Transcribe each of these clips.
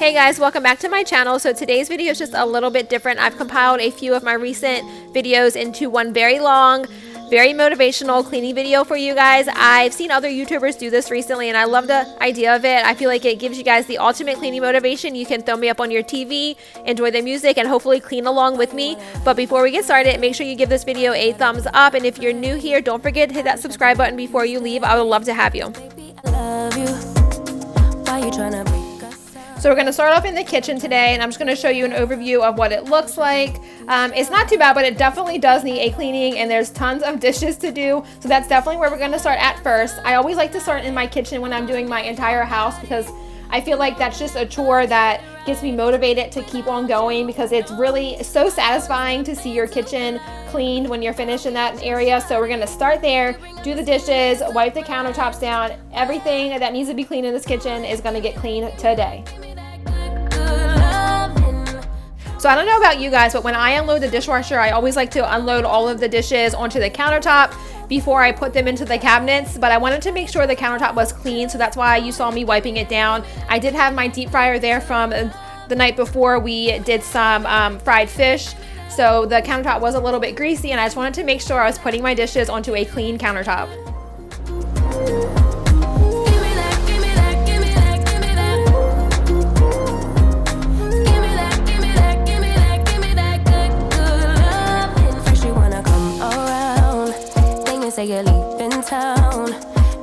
Hey guys, welcome back to my channel. So today's video is just a little bit different. I've compiled a few of my recent videos into one very long, very motivational cleaning video for you guys. I've seen other YouTubers do this recently and I love the idea of it. I feel like it gives you guys the ultimate cleaning motivation. You can throw me up on your TV, enjoy the music, and hopefully clean along with me. But before we get started, make sure you give this video a thumbs up. And if you're new here, don't forget to hit that subscribe button before you leave. I would love to have you. So we're going to start off in the kitchen today, and I'm just going to show you an overview of what it looks like. It's not too bad, but it definitely does need a cleaning, and there's tons of dishes to do. So that's definitely where we're going to start at first. I always like to start in my kitchen when I'm doing my entire house because I feel like that's just a chore that gets me motivated to keep on going, because it's really so satisfying to see your kitchen cleaned when you're finished in that area. So we're going to start there, do the dishes, wipe the countertops down. Everything that needs to be cleaned in this kitchen is going to get cleaned today. So I don't know about you guys, but when I unload the dishwasher, I always like to unload all of the dishes onto the countertop before I put them into the cabinets. But I wanted to make sure the countertop was clean, so that's why you saw me wiping it down. I did have my deep fryer there from the night before we did some fried fish. So the countertop was a little bit greasy, and I just wanted to make sure I was putting my dishes onto a clean countertop. Say you're leaving town,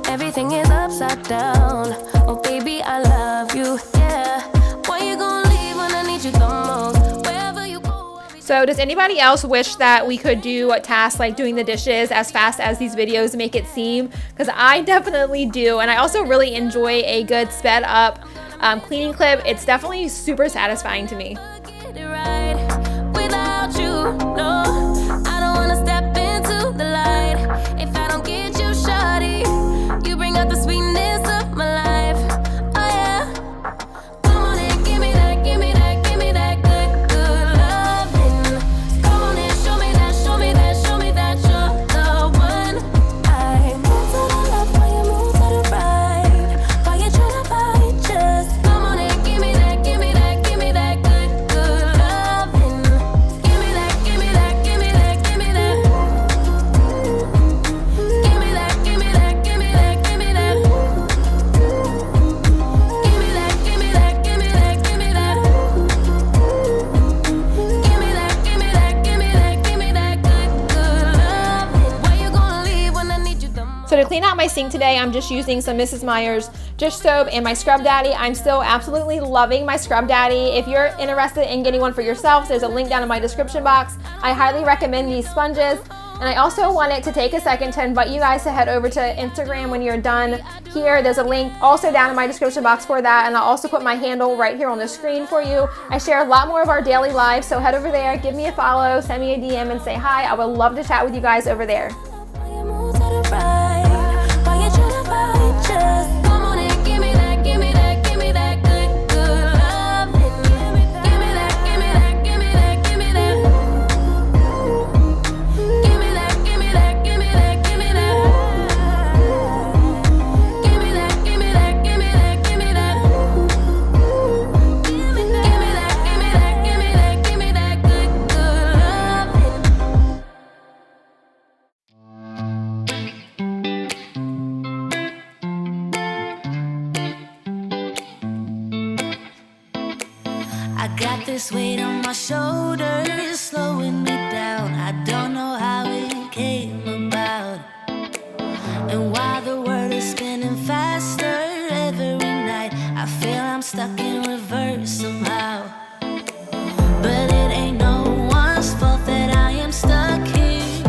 everything is upside down. Oh baby, I love you, yeah. Why you gonna leave when I need you the most? Wherever you go. So does anybody else wish that we could do tasks like doing the dishes as fast as these videos make it seem? Because I definitely do, and I also really enjoy a good sped up cleaning clip. It's definitely super satisfying to me. Get it right without you, no. I don't wanna step into the light if I don't get you, shawty. You bring out the sweetness of my life. Oh yeah. Come on and give me that, give me that, give me that good, good loving. Come on and show me that, show me that, show me that you're the one. I move to the left while you move to the right. While you tryna fight, just come on and give me that, give me that, give me that good, good loving. Give me that, give me that, give me that, give me that. Give me that, give me that, give me that, give me that. Give me that, give me that, give me that, give me that. Give me that, give me that, give me that, give me that good, good loving. Why you gonna leave when I need you the most? So to clean out my sink today, I'm just using some Mrs. Meyer's dish soap and my Scrub Daddy. I'm still absolutely loving my Scrub Daddy. If you're interested in getting one for yourself, there's a link down in my description box. I highly recommend these sponges. And I also wanted to take a second to invite you guys to head over to Instagram when you're done here. There's a link also down in my description box for that, and I'll also put my handle right here on the screen for you. I share a lot more of our daily lives, so head over there, give me a follow, send me a DM, and say hi. I would love to chat with you guys over there. While you move to the right, while you tryna fight, just come on and give me that, give me that, give me that good, good loving. Give me that, give me that, give me that, give me that. Give me that, give me that, give me that, give me that. Give me that, give me that, give me that, give me that. Give me that, give me that, give me that, give me that good, good loving. I got this weight on my shoulders, slowing me down. I don't know how it came about. And while the world is spinning faster every night, I feel I'm stuck in reverse somehow. But it ain't no one's fault that I am stuck here.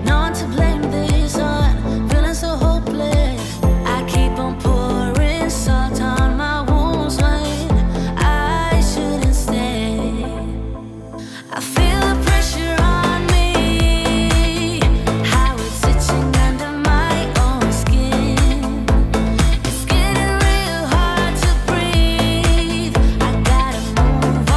No one to blame this on, feeling so hopeless. I keep on pouring salt on my wounds when I shouldn't stay. I feel the pressure on me, how it's itching under my own skin. It's getting real hard to breathe. I gotta move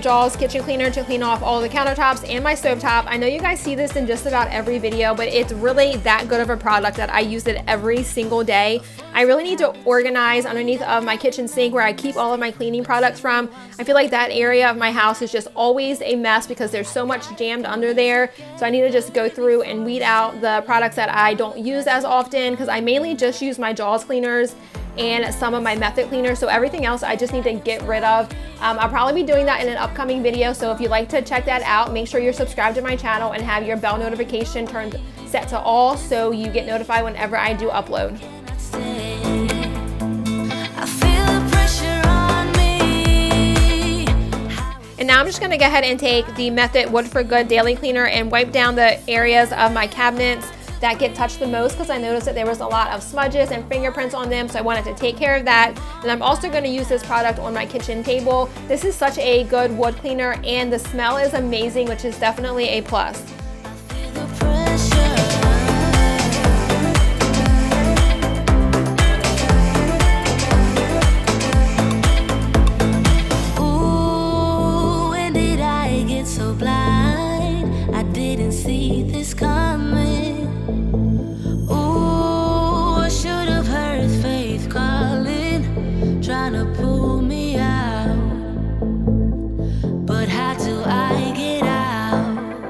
Jaws kitchen cleaner to clean off all the countertops and my stovetop. I know you guys see this in just about every video, but it's really that good of a product that I use it every single day. I really need to organize underneath of my kitchen sink where I keep all of my cleaning products from. I feel like that area of my house is just always a mess because there's so much jammed under there. So I need to just go through and weed out the products that I don't use as often, because I mainly just use my Jaws cleaners and some of my method cleaners. So everything else I just need to get rid of. I'll probably be doing that in an upcoming video. So if you'd like to check that out, make sure you're subscribed to my channel and have your bell notification set to all so you get notified whenever I do upload. And now I'm just gonna go ahead and take the Method Wood for Good Daily Cleaner and wipe down the areas of my cabinets that get touched the most, because I noticed that there was a lot of smudges and fingerprints on them, so I wanted to take care of that. And I'm also going to use this product on my kitchen table. This is such a good wood cleaner and the smell is amazing, which is definitely a plus. Ooh, when did I get so blind? I didn't see this coming. Trying to pull me out, but how do I get out?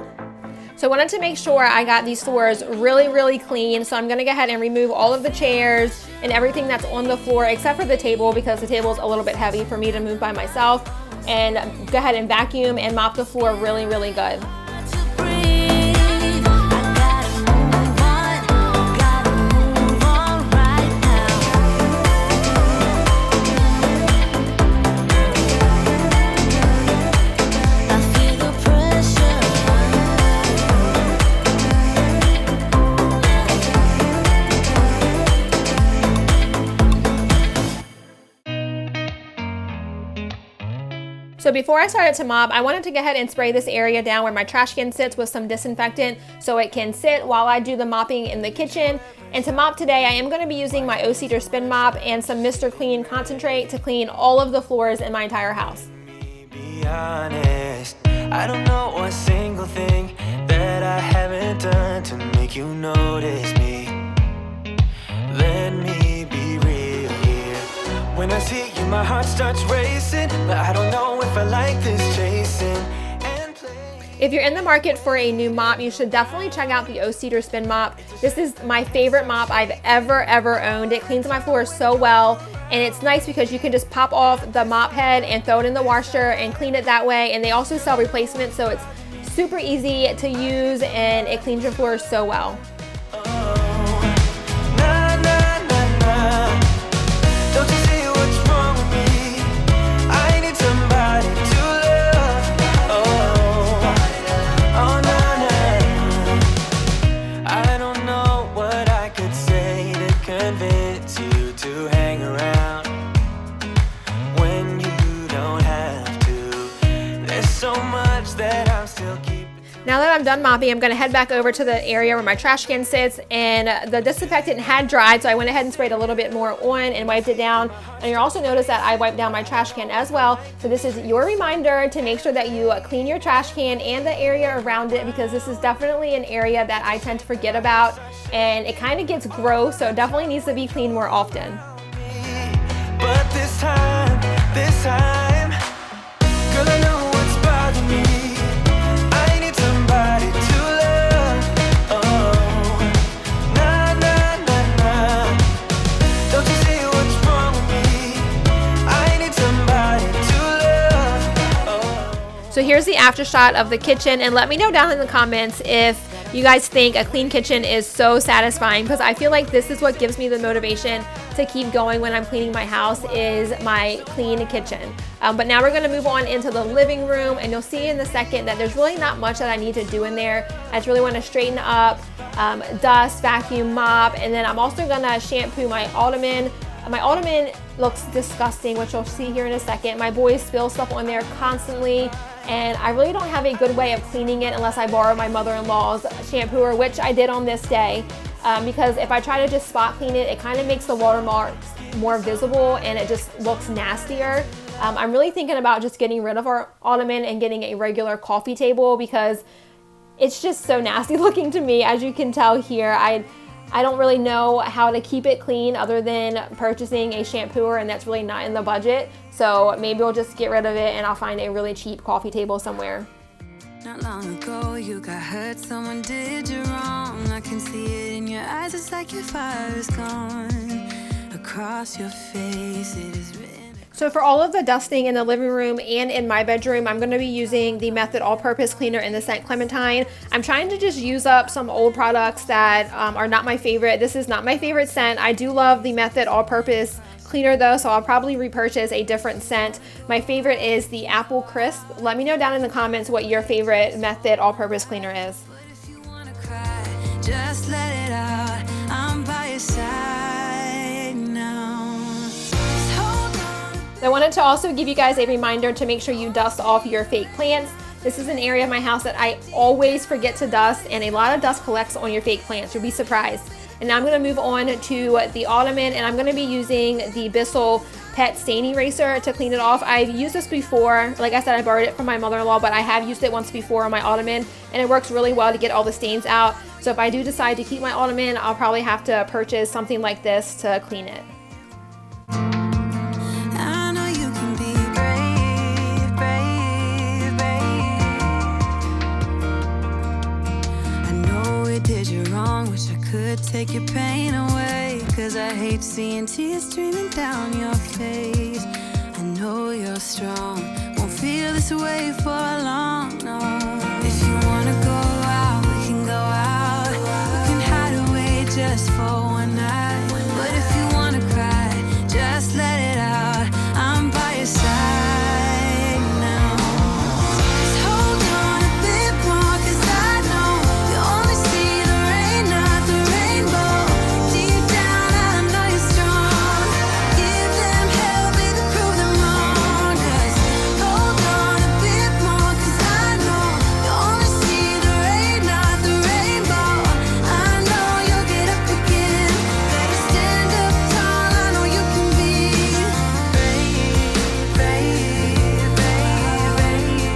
So I wanted to make sure I got these floors really clean. So I'm gonna go ahead and remove all of the chairs and everything that's on the floor except for the table, because the table is a little bit heavy for me to move by myself, and go ahead and vacuum and mop the floor really good. So before I started to mop, I wanted to go ahead and spray this area down where my trash can sits with some disinfectant so it can sit while I do the mopping in the kitchen. And to mop today, I am going to be using my O-Cedar Spin Mop and some Mr. Clean Concentrate to clean all of the floors in my entire house. Be honest, I don't know one single thing that I haven't done to make you notice me. Let me be real here. When I see you, my heart starts racing, but I don't know if I like this chasing and playing. If you're in the market for a new mop, you should definitely check out the O-Cedar Spin Mop. This is my favorite mop I've ever owned. It cleans my floors so well, and it's nice because you can just pop off the mop head and throw it in the washer and clean it that way. And they also sell replacements, so it's super easy to use and it cleans your floors so well. Now that I'm done mopping, I'm going to head back over to the area where my trash can sits, and the disinfectant had dried, so I went ahead and sprayed a little bit more on and wiped it down. And you'll also notice that I wiped down my trash can as well. So this is your reminder to make sure that you clean your trash can and the area around it, because this is definitely an area that I tend to forget about, and it kind of gets gross, so it definitely needs to be cleaned more often. But this time, girl, I know what's bothering me. I need somebody to love. Oh, nah. Don't you see what's wrong with me? I need somebody to love. Oh. So here's the after shot of the kitchen, and let me know down in the comments if you guys think a clean kitchen is so satisfying, because I feel like this is what gives me the motivation to keep going when I'm cleaning my house, is my clean kitchen. But now we're going to move on into the living room, and you'll see in a second that there's really not much that I need to do in there. I just really want to straighten up, dust, vacuum, mop, and then I'm also going to shampoo my ottoman. My ottoman looks disgusting, which you'll see here in a second. My boys spill stuff on there constantly, and I really don't have a good way of cleaning it unless I borrow my mother-in-law's shampooer, which I did on this day, because if I try to just spot clean it, it kind of makes the watermarks more visible and it just looks nastier. I'm really thinking about just getting rid of our ottoman and getting a regular coffee table because it's just so nasty looking to me. As you can tell here, I don't really know how to keep it clean other than purchasing a shampooer, and that's really not in the budget. So maybe we'll just get rid of it and I'll find a really cheap coffee table somewhere. Not long ago you got hurt, someone did you wrong. I can see it in your eyes, it's like your fire is gone. Across your face it is written. So for all of the dusting in the living room and in my bedroom, I'm going to be using the Method All-Purpose Cleaner in the scent Clementine. I'm trying to just use up some old products that are not my favorite. This is not my favorite scent. I do love the Method All-Purpose Cleaner though, so I'll probably repurchase a different scent. My favorite is the Apple Crisp. Let me know down in the comments what your favorite Method All-Purpose Cleaner is. But if you wanna cry, just let it out. I'm by your side now. I wanted to also give you guys a reminder to make sure you dust off your fake plants. This is an area of my house that I always forget to dust, and a lot of dust collects on your fake plants. You'll be surprised. And now I'm going to move on to the ottoman, and I'm going to be using the Bissell Pet Stain Eraser to clean it off. I've used this before. Like I said, I borrowed it from my mother-in-law, but I have used it once before on my ottoman, and it works really well to get all the stains out. So if I do decide to keep my ottoman, I'll probably have to purchase something like this to clean it. Wish I could take your pain away, 'cause I hate seeing tears streaming down your face. I know you're strong, won't feel this way for long, no. If you wanna go out, we can go out. We can hide away just for one night. But if you wanna cry, just let it out. I'm by your side now. Just hold on a bit more, 'cause I know you only see the rain, not the rainbow. Deep down I know you're strong. Give them hell, baby, prove them wrong. Just hold on a bit more, 'cause I know you only see the rain, not the rainbow. I know you'll get up again. Better stand up tall, I know you can be brave, brave, brave, brave.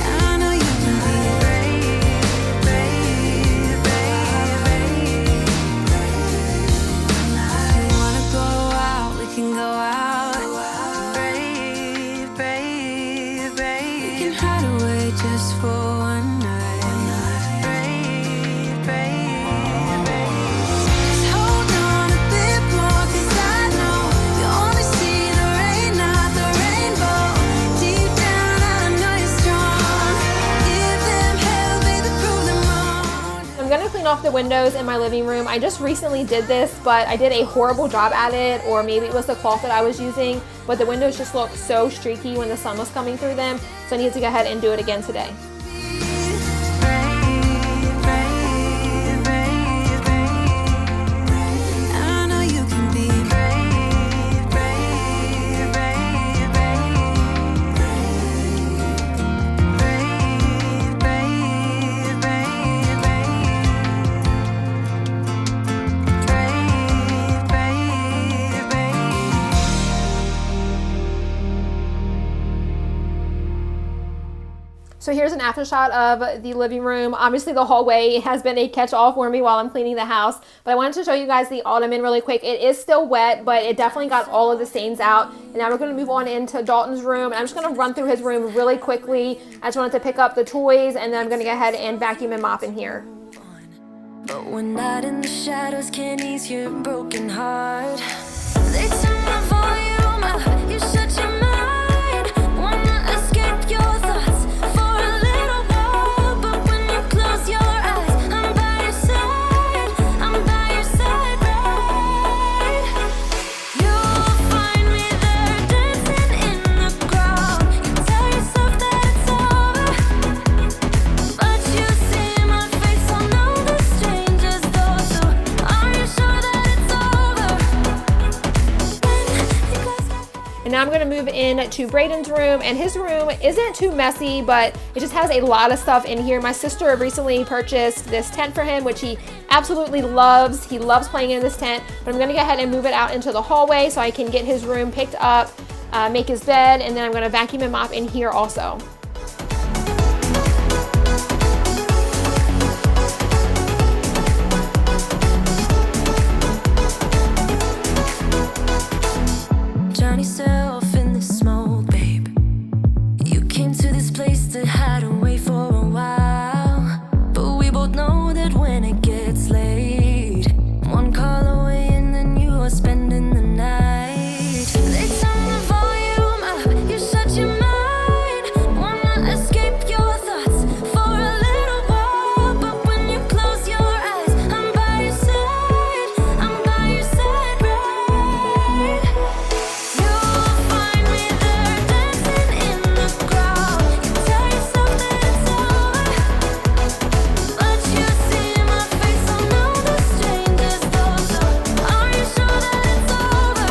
I know you can be brave, brave, brave, brave. If you wanna go out, we can go out. Brave, brave, brave. We can hide away just for one night. Brave, brave, brave. Just hold on a bit more, 'cause I know you only see the rain, not the rainbow. Deep down I know you're strong. Give them hell, baby, prove them wrong. I'm going to clean off the windows in my living room. I just recently did this, but I did a horrible job at it, or maybe it was the cloth that I was using, but the windows just looked so streaky when the sun was coming through them, so I needed to go ahead and do it again today. Brave, brave, brave, brave. I know you can be brave, brave, brave, brave. Brave, brave, brave, brave. Brave, brave, brave. So here's an after shot of the living room. Obviously the hallway has been a catch-all for me while I'm cleaning the house, but I wanted to show you guys the ottoman really quick. It is still wet, but it definitely got all of the stains out. And now we're going to move on into Dalton's room, and I'm just going to run through his room really quickly. I just wanted to pick up the toys, and then I'm going to go ahead and vacuum and mop in here. But when night in the shadows can ease your broken heart, they turn the volume up, you shut your mind. Wanna escape your thoughts for a little while, but when you close your eyes, I'm by your side, I'm by your side, right? You'll find me there dancing in the crowd. You tell yourself that it's over, but you see my face on all the strangers' doors. So are you sure that it's over? When you close your And now I'm going to move in to Braden's room, and his room isn't too messy, but it just has a lot of stuff in here. My sister recently purchased this tent for him, which he absolutely loves. He loves playing in this tent, but I'm going to go ahead and move it out into the hallway so I can get his room picked up. make his bed, and then I'm gonna vacuum and mop in here also. Drown yourself in the smoke, babe. You came to this place to hide away for a while, but we both know that when it gets late, one call away and then you are spending the night. They turn the volume up, you shut your mind, wanna escape your thoughts for a little while, but when you close your eyes, I'm by your side, I'm by your side, right? You'll find me there dancing in the crowd. You tell yourself that it's over, but you see my face on all the strangers' doors. So are you sure that it's over?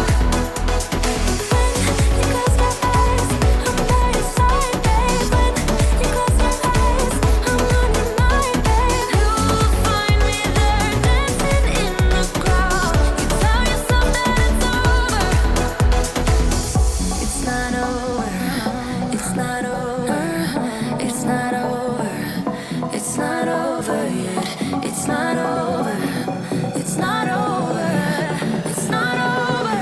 When you close your eyes, I'm by your side, babe. When you close your eyes, I'm on your mind, babe. You'll find me there dancing in the crowd. You tell yourself that it's over. It's not over. It's not over. It's not over. It's not over yet. It's not over. It's not over. It's not over.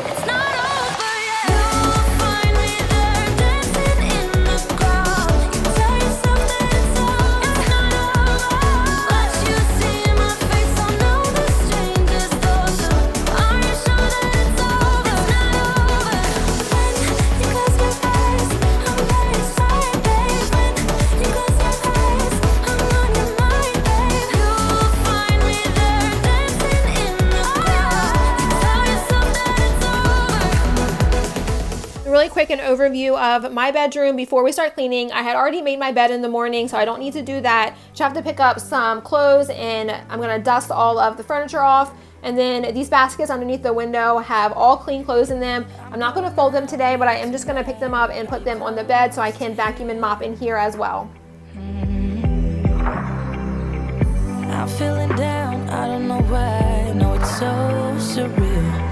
It's not over yet. You'll find me there dancing in the crowd. You tell yourself that it's over. It's not over, but you see my face on all the strangers' doors. So are you sure that it's over? It's not over. When you close your eyes, I'm by your side, babe. When you close your eyes, I'm on your mind, babe. You'll find me there dancing in the crowd. You tell yourself that it's over. Really quick, an overview of my bedroom before we start cleaning. I had already made my bed in the morning, so I don't need to do that. Just have to pick up some clothes, and I'm gonna dust all of the furniture off. And then these baskets underneath the window have all clean clothes in them. I'm not gonna fold them today, but I am just gonna pick them up and put them on the bed so I can vacuum and mop in here as well. I'm feeling down, I don't know why. No, it's so surreal.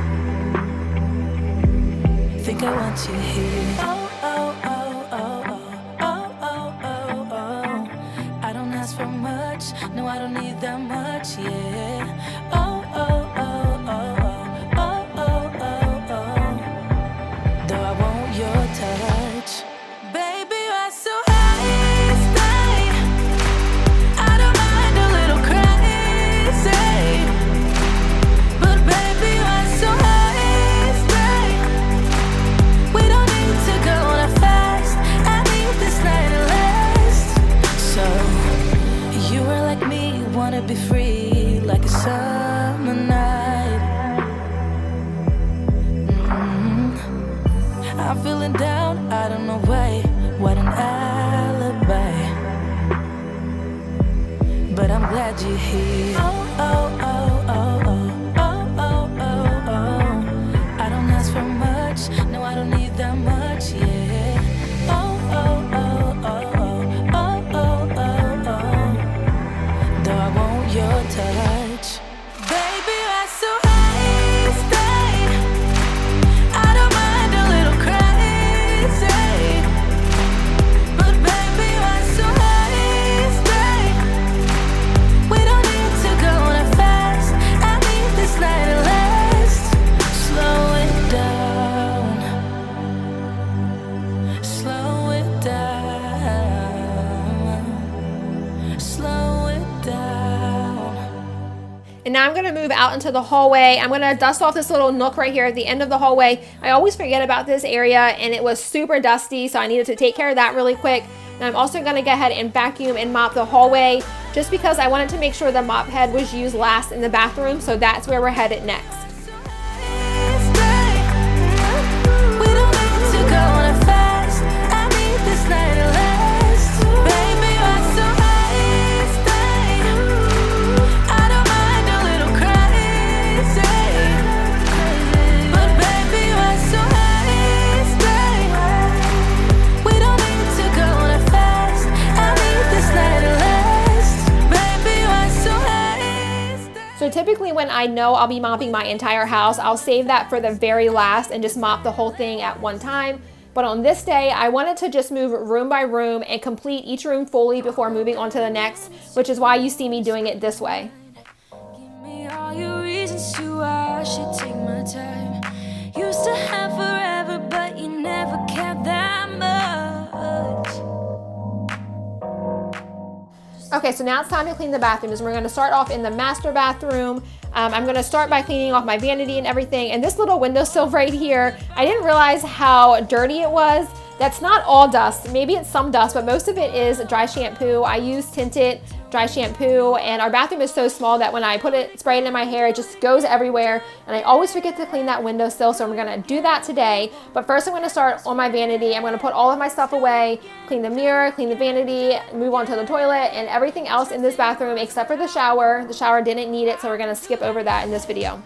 Think I want you here. Oh, oh, oh, oh, oh, oh, oh, oh, oh. I don't ask for much, no, I don't need that much, yeah. Oh, oh, oh, oh, oh, oh, oh, oh. Though I want your touch, baby, you're so high, stay. I don't mind a little crazy, but baby, you're so high, stay. We don't need to go that fast. I need this night to last. So you are like me, wanna be free like a summer night. I'm feeling down, I don't know why. What an alibi, but I'm glad you're here. Oh, oh, oh, oh, oh, oh, oh, oh, oh. I don't ask for much, no, I don't need that much, yeah. Oh, oh, oh, oh, oh, oh, oh, oh, oh. Though I want your touch, baby, you're so high, stay. I don't mind a little crazy, but baby, you're so high, stay. We don't need to go that fast. I need this night to last. Slow it down. Slow it down. Slow it down. And now I'm gonna move out into the hallway. I'm gonna dust off this little nook right here at the end of the hallway. I always forget about this area, and it was super dusty, so I needed to take care of that really quick. And I'm also gonna go ahead and vacuum and mop the hallway, just because I wanted to make sure the mop head was used last in the bathroom, so that's where we're headed next. We don't need to go that fast. I need this night to last. Baby, you're so high, stay. I don't mind a little crazy, but baby, you're so high, stay. We don't need to go that fast. I need this night to last. Baby, you're so high, stay. So So typically when I know I'll be mopping my entire house, I'll save that for the very last and just mop the whole thing at one time. But on this day, I wanted to just move room by room and complete each room fully before moving on to the next, which is why you see me doing it this way. Give me all your reasons to why I should take my time. Used to have forever, but you never cared that much. Okay, so now it's time to clean the bathrooms. We're gonna start off in the master bathroom. I'm gonna start by cleaning off my vanity and everything. And this little windowsill right here, I didn't realize how dirty it was. That's not all dust. Maybe it's some dust, but most of it is dry shampoo. I use tinted dry shampoo, and our bathroom is so small that when I spray it in my hair, it just goes everywhere. And I always forget to clean that windowsill, so I'm gonna do that today. But first I'm gonna start on my vanity. I'm gonna put all of my stuff away, clean the mirror, clean the vanity, move on to the toilet, and everything else in this bathroom except for the shower. The shower didn't need it, so we're gonna skip over that in this video.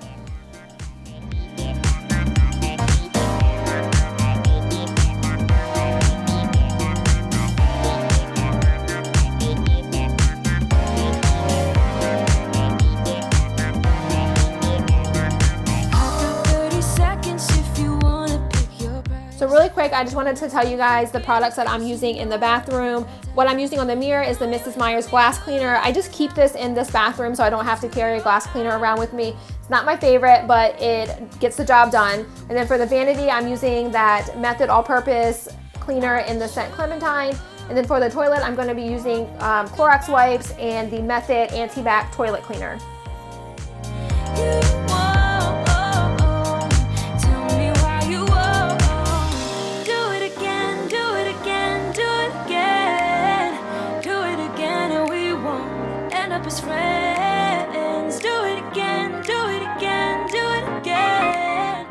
So really quick, I just wanted to tell you guys the products that I'm using in the bathroom. What I'm using on the mirror is the Mrs. Meyer's glass cleaner. I just keep this in this bathroom so I don't have to carry a glass cleaner around with me. It's not my favorite, but it gets the job done. And then for the vanity, I'm using that Method All-Purpose cleaner in the scent Clementine. And then for the toilet, I'm gonna be using Clorox wipes and the Method Anti-Bac toilet cleaner. As friends, do it again, do it again, do it again.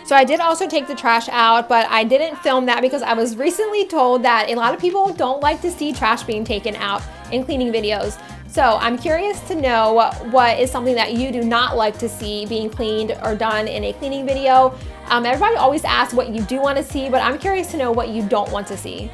So I did also take the trash out, but I didn't film that because I was recently told that a lot of people don't like to see trash being taken out in cleaning videos. So I'm curious to know what is something that you do not like to see being cleaned or done in a cleaning video. Everybody always asks what you do want to see, but I'm curious to know what you don't want to see.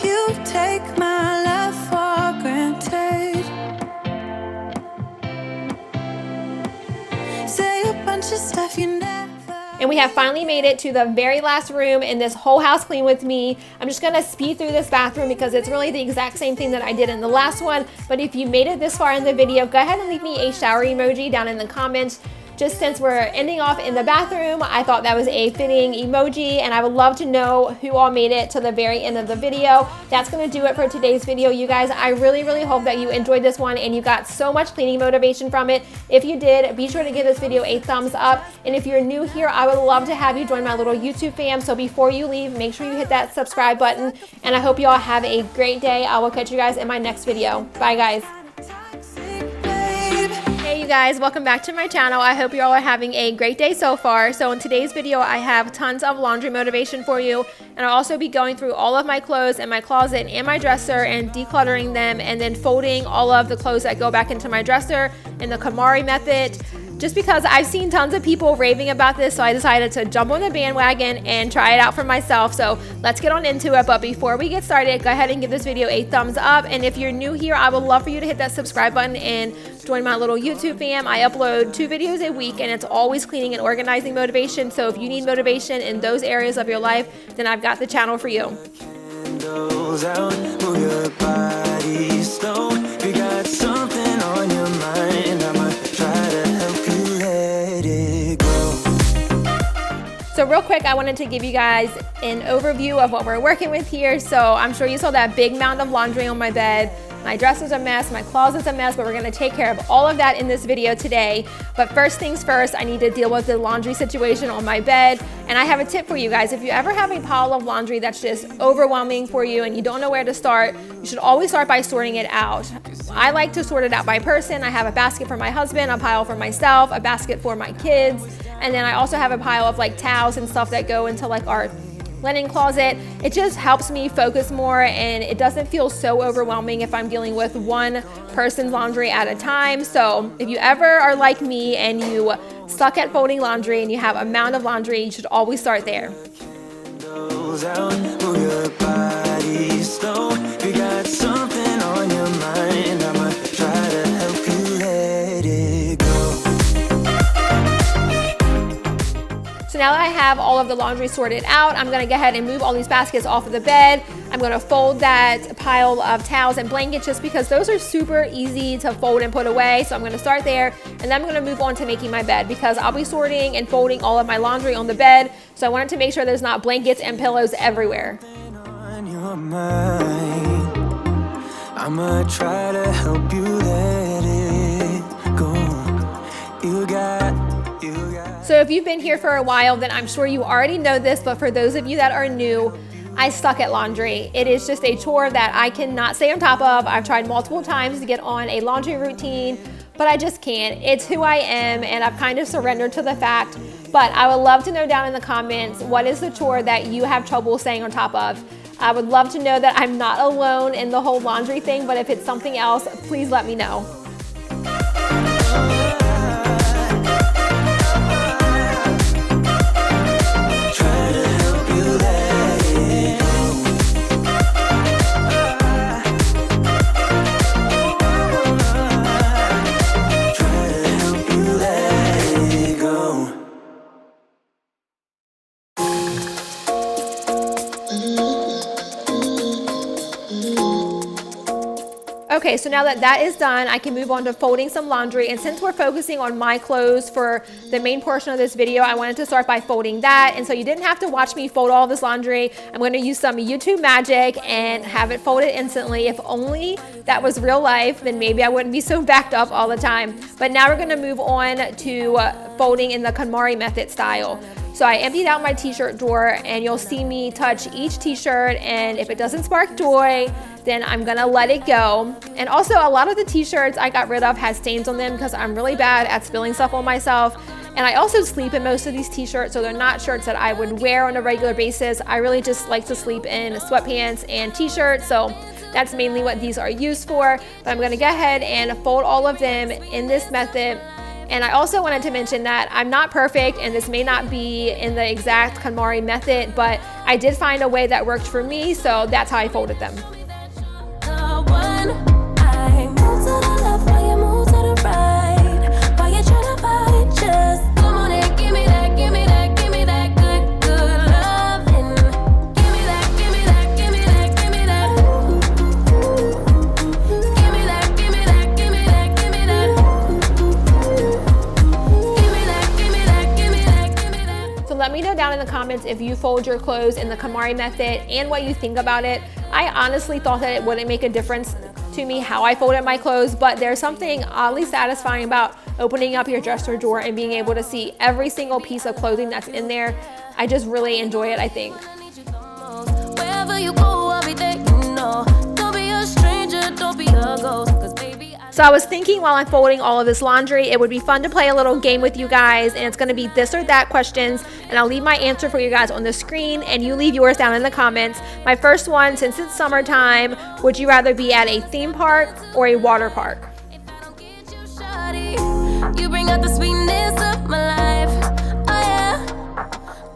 You take my love for granted. Say a bunch of stuff you never. And we have finally made it to the very last room in this whole house clean with me. I'm just gonna speed through this bathroom because it's really the exact same thing that I did in the last one. But if you made it this far in the video, go ahead and leave me a shower emoji down in the comments. Just since we're ending off in the bathroom, I thought that was a fitting emoji, and I would love to know who all made it to the very end of the video. That's gonna do it for today's video, you guys. I really, really hope that you enjoyed this one and you got so much cleaning motivation from it. If you did, be sure to give this video a thumbs up. And if you're new here, I would love to have you join my little YouTube fam. So before you leave, make sure you hit that subscribe button. And I hope you all have a great day. I will catch you guys in my next video. Bye, guys. Hey you guys, welcome back to my channel. I hope you all are having a great day so far. So in today's video, I have tons of laundry motivation for you, and I'll also be going through all of my clothes in my closet and my dresser and decluttering them, and then folding all of the clothes that go back into my dresser in the KonMari method. Just because I've seen tons of people raving about this, so I decided to jump on the bandwagon and try it out for myself. So let's get on into it. But before we get started, go ahead and give this video a thumbs up. And if you're new here, I would love for you to hit that subscribe button and join my little YouTube fam. I upload 2 videos a week, and it's always cleaning and organizing motivation. So if you need motivation in those areas of your life, then I've got the channel for you. Candles out, move your body slow. You got something on your mind. So real quick, I wanted to give you guys an overview of what we're working with here. So I'm sure you saw that big mound of laundry on my bed. My dress is a mess, my closet's a mess, but we're gonna take care of all of that in this video today. But first things first, I need to deal with the laundry situation on my bed. And I have a tip for you guys. If you ever have a pile of laundry that's just overwhelming for you and you don't know where to start, you should always start by sorting it out. I like to sort it out by person. I have a basket for my husband, a pile for myself, a basket for my kids, and then I also have a pile of like towels and stuff that go into like our linen closet. It just helps me focus more and it doesn't feel so overwhelming if I'm dealing with one person's laundry at a time. So if you ever are like me and you suck at folding laundry and you have a mound of laundry, you should always start there. So now that I have all of the laundry sorted out, I'm gonna go ahead and move all these baskets off of the bed. I'm gonna fold that pile of towels and blankets just because those are super easy to fold and put away. So I'm gonna start there and then I'm gonna move on to making my bed because I'll be sorting and folding all of my laundry on the bed. So I wanted to make sure there's not blankets and pillows everywhere. I'ma try to help you let it go. You got. So if you've been here for a while, then I'm sure you already know this, but for those of you that are new, I suck at laundry. It is just a chore that I cannot stay on top of. I've tried multiple times to get on a laundry routine, but I just can't. It's who I am, and I've kind of surrendered to the fact. But I would love to know down in the comments, what is the chore that you have trouble staying on top of? I would love to know that I'm not alone in the whole laundry thing, but if it's something else, please let me know. Okay, so now that that is done, I can move on to folding some laundry. And since we're focusing on my clothes for the main portion of this video, I wanted to start by folding that. And so you didn't have to watch me fold all this laundry. I'm gonna use some YouTube magic and have it folded instantly. If only that was real life, then maybe I wouldn't be so backed up all the time. But now we're gonna move on to folding in the KonMari method style. So I emptied out my t-shirt drawer and you'll see me touch each t-shirt, and if it doesn't spark joy, then I'm gonna let it go. And also a lot of the t-shirts I got rid of had stains on them because I'm really bad at spilling stuff on myself. And I also sleep in most of these t-shirts, so they're not shirts that I would wear on a regular basis. I really just like to sleep in sweatpants and t-shirts, so that's mainly what these are used for. But I'm gonna go ahead and fold all of them in this method. And I also wanted to mention that I'm not perfect and this may not be in the exact KonMari method, but I did find a way that worked for me, so that's how I folded them. Let me know down in the comments if you fold your clothes in the KonMari method and what you think about it. I honestly thought that it wouldn't make a difference to me how I folded my clothes, but there's something oddly satisfying about opening up your dresser drawer and being able to see every single piece of clothing that's in there. I just really enjoy it, I think. Wherever you go, I'll be there, you know. Don't be a stranger, don't be a ghost, 'cause baby, so I was thinking while I'm folding all of this laundry, it would be fun to play a little game with you guys, and it's gonna be this or that questions, and I'll leave my answer for you guys on the screen, and you leave yours down in the comments. My first one, since it's summertime, would you rather be at a theme park or a water park? You bring out the sweetness of my life. Oh yeah.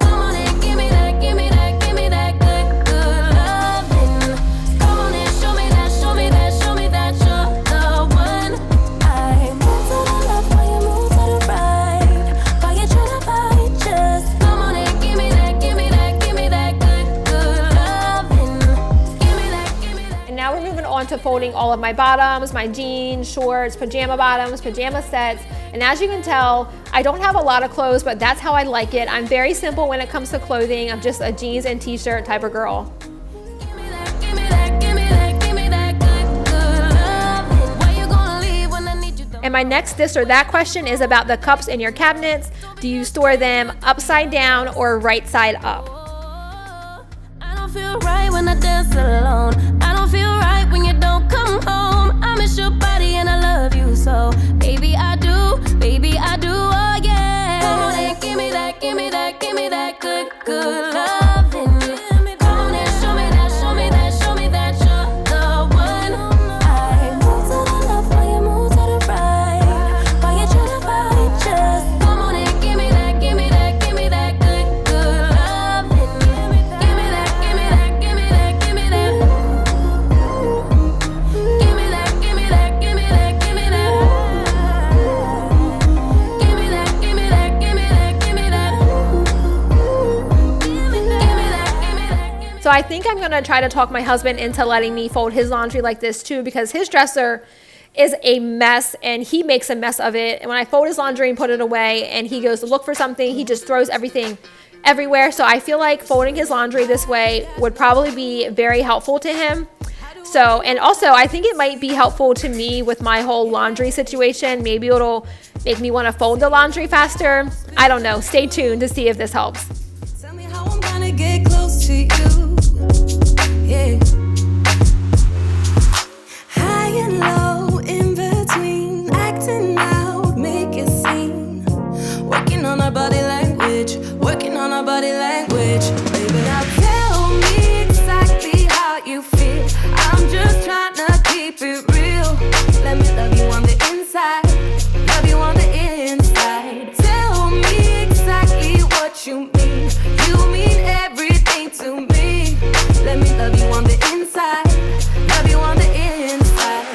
Come on and give me that, give me that, give me that good, good loving. Come on and show me that, show me that, show me that you're the one. I move to the left while you move to the right. While you try to fight, just come on and give me that, give me that, give me that good, good loving. Give me that, give me that. And now we're moving on to folding all of my bottoms, my jeans, shorts, pajama bottoms, pajama sets. And as you can tell, I don't have a lot of clothes, but that's how I like it. I'm very simple when it comes to clothing. I'm just a jeans and t-shirt type of girl. And my next this or that question is about the cups in your cabinets. Do you store them upside down or right side up? I don't feel right when I dance alone. I don't feel right when you don't come home. I miss your body and I love you so. Baby, I do, oh yeah. Come on and give me that, give me that, give me that good, good loving. Come on and show me that, show me that, show me that you're the one. I move to the left while you move to the right. While you try to fight, just come on and give me that, give me that, give me that good, good loving. Give me that, give me that, give me that, give me that. Give me that, give me that, give me that, give me that. Give me that, give me that, give me that, give me that. Give me that, give me that. So I think I'm gonna try to talk my husband into letting me fold his laundry like this too, because his dresser is a mess and he makes a mess of it. And when I fold his laundry and put it away and he goes to look for something, he just throws everything everywhere. So I feel like folding his laundry this way would probably be very helpful to him. So, and also I think it might be helpful to me with my whole laundry situation. Maybe it'll make me want to fold the laundry faster. I don't know. Stay tuned to see if this helps. Tell me how I'm gonna get close to you. Yeah. High and low, in between, acting out, make a scene. Working on our body language, working on our body language. Baby, now tell me exactly how you feel. I'm just trying to keep it real. Let me love you on the inside, love you on the inside. Tell me exactly what you mean. You mean everything to me. Let me love you on the inside, love you on the inside.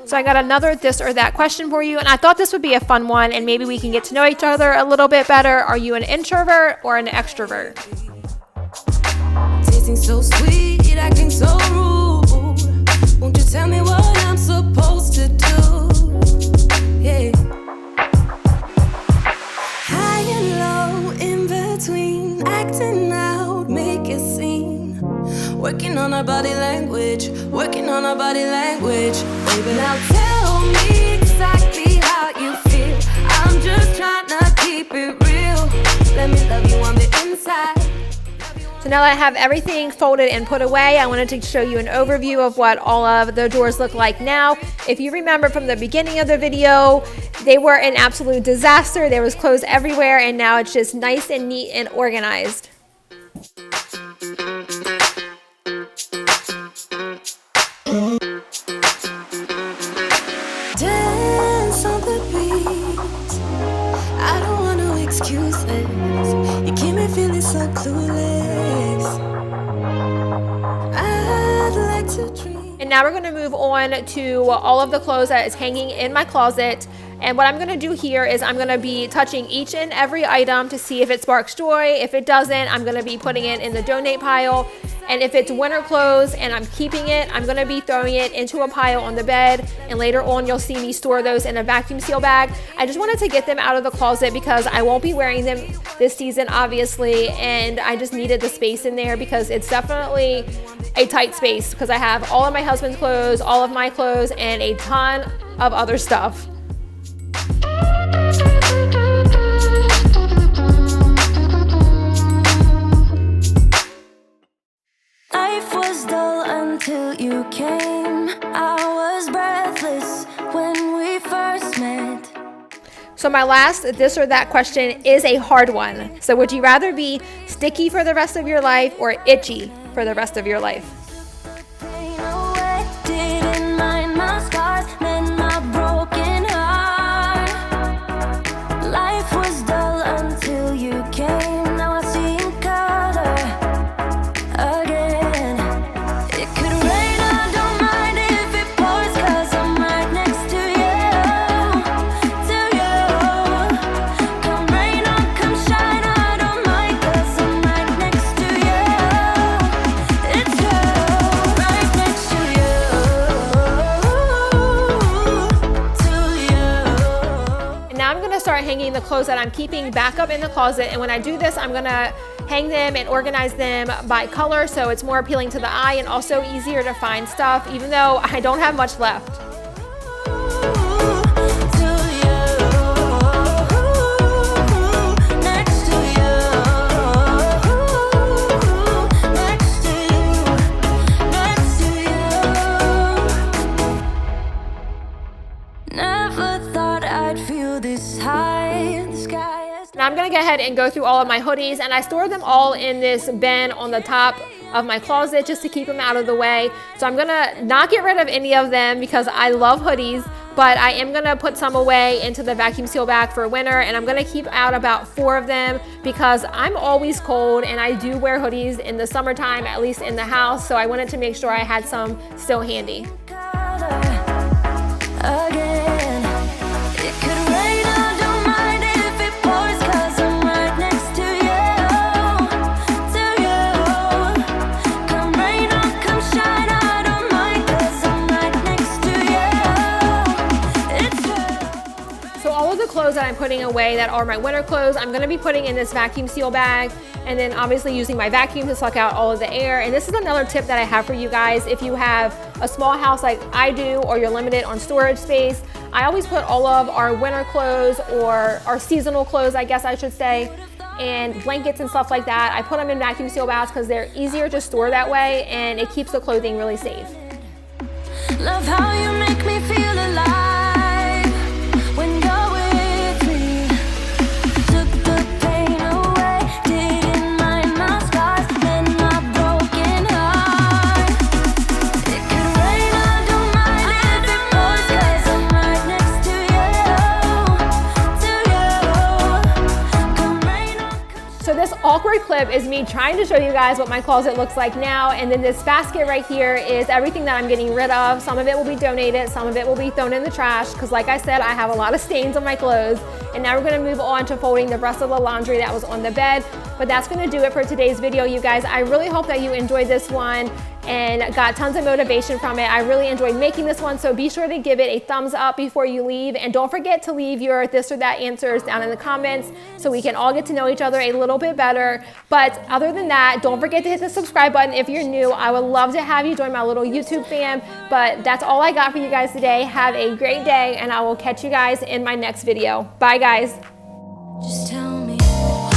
So I got another this or that question for you, and I thought this would be a fun one and maybe we can get to know each other a little bit better. Are you an introvert or an extrovert? Tasting so sweet, acting so rude. Won't you tell me what I'm supposed to do? Yeah. High and low, in between, acting out, make a scene. Working on our body language, working on our body language. Baby, now tell me exactly how you feel. I'm just trying to keep it real. Let me love you on the inside. So now that I have everything folded and put away, I wanted to show you an overview of what all of the drawers look like now. If you remember from the beginning of the video, they were an absolute disaster. There was clothes everywhere, and now it's just nice and neat and organized. Dance on the beat. I don't want no excuses. You keep me feeling so clueless. I'd like to dream. And now we're going to move on to all of the clothes that is hanging in my closet. And what I'm going to do here is I'm going to be touching each and every item to see if it sparks joy. If it doesn't, I'm going to be putting it in the donate pile. And if it's winter clothes and I'm keeping it, I'm going to be throwing it into a pile on the bed. And later on, you'll see me store those in a vacuum seal bag. I just wanted to get them out of the closet because I won't be wearing them this season, obviously. And I just needed the space in there because it's definitely a tight space because I have all of my husband's clothes, all of my clothes, and a ton of other stuff. Life was dull until you came. I was breathless when we first met. So my last this or that question is a hard one. So would you rather be sticky for the rest of your life or itchy for the rest of your life? Pain away, didn't mind my scars, then my broken heart. Life was dull until you came. Now I see in color again. It could rain, I don't mind if it pours, 'cause I'm right next to you, to you. Come rain or come shine, I don't mind, 'cause I'm right next to you. It's true. hanging the clothes that I'm keeping back up in the closet. And when I do this, I'm gonna hang them and organize them by color so it's more appealing to the eye and also easier to find stuff, even though I don't have much left. Now I'm gonna go ahead and go through all of my hoodies, and I store them all in this bin on the top of my closet just to keep them out of the way. So I'm gonna not get rid of any of them because I love hoodies, but I am gonna put some away into the vacuum seal bag for winter, and I'm gonna keep out about 4 of them because I'm always cold and I do wear hoodies in the summertime, at least in the house. So I wanted to make sure I had some still handy. Again, it could rain, I don't mind if it pours, 'cause I'm right next to you. Come rain or come shine, I don't mind, 'cause I'm right next to you. It's true. So all of the clothes that I'm putting away that are my winter clothes, I'm gonna be putting in this vacuum seal bag, and then obviously using my vacuum to suck out all of the air. And this is another tip that I have for you guys. If you have a small house like I do, or you're limited on storage space, I always put all of our winter clothes, or our seasonal clothes, I guess I should say, and blankets and stuff like that. I put them in vacuum seal bags because they're easier to store that way, and it keeps the clothing really safe. Love how you make me feel alive when you're with me. Took the pain away, didn't mind my scars and my broken heart. It could rain, I don't mind if it pours, 'cause I'm right next to you. Come rain or come So this awkward clip is me trying to show you guys what my closet looks like now, and then this basket right here is everything that I'm getting rid of. Some of it will be donated, some of it will be thrown in the trash, because like I said, I have a lot of stains on my clothes. And now we're gonna move on to folding the rest of the laundry that was on the bed. But that's gonna do it for today's video, you guys. I really hope that you enjoyed this one and got tons of motivation from it. I really enjoyed making this one, so be sure to give it a thumbs up before you leave, and don't forget to leave your this or that answers down in the comments so we can all get to know each other a little bit better. But other than that, don't forget to hit the subscribe button if you're new. I would love to have you join my little YouTube fam, but that's all I got for you guys today. Have a great day, and I will catch you guys in my next video. Bye guys. just tell me why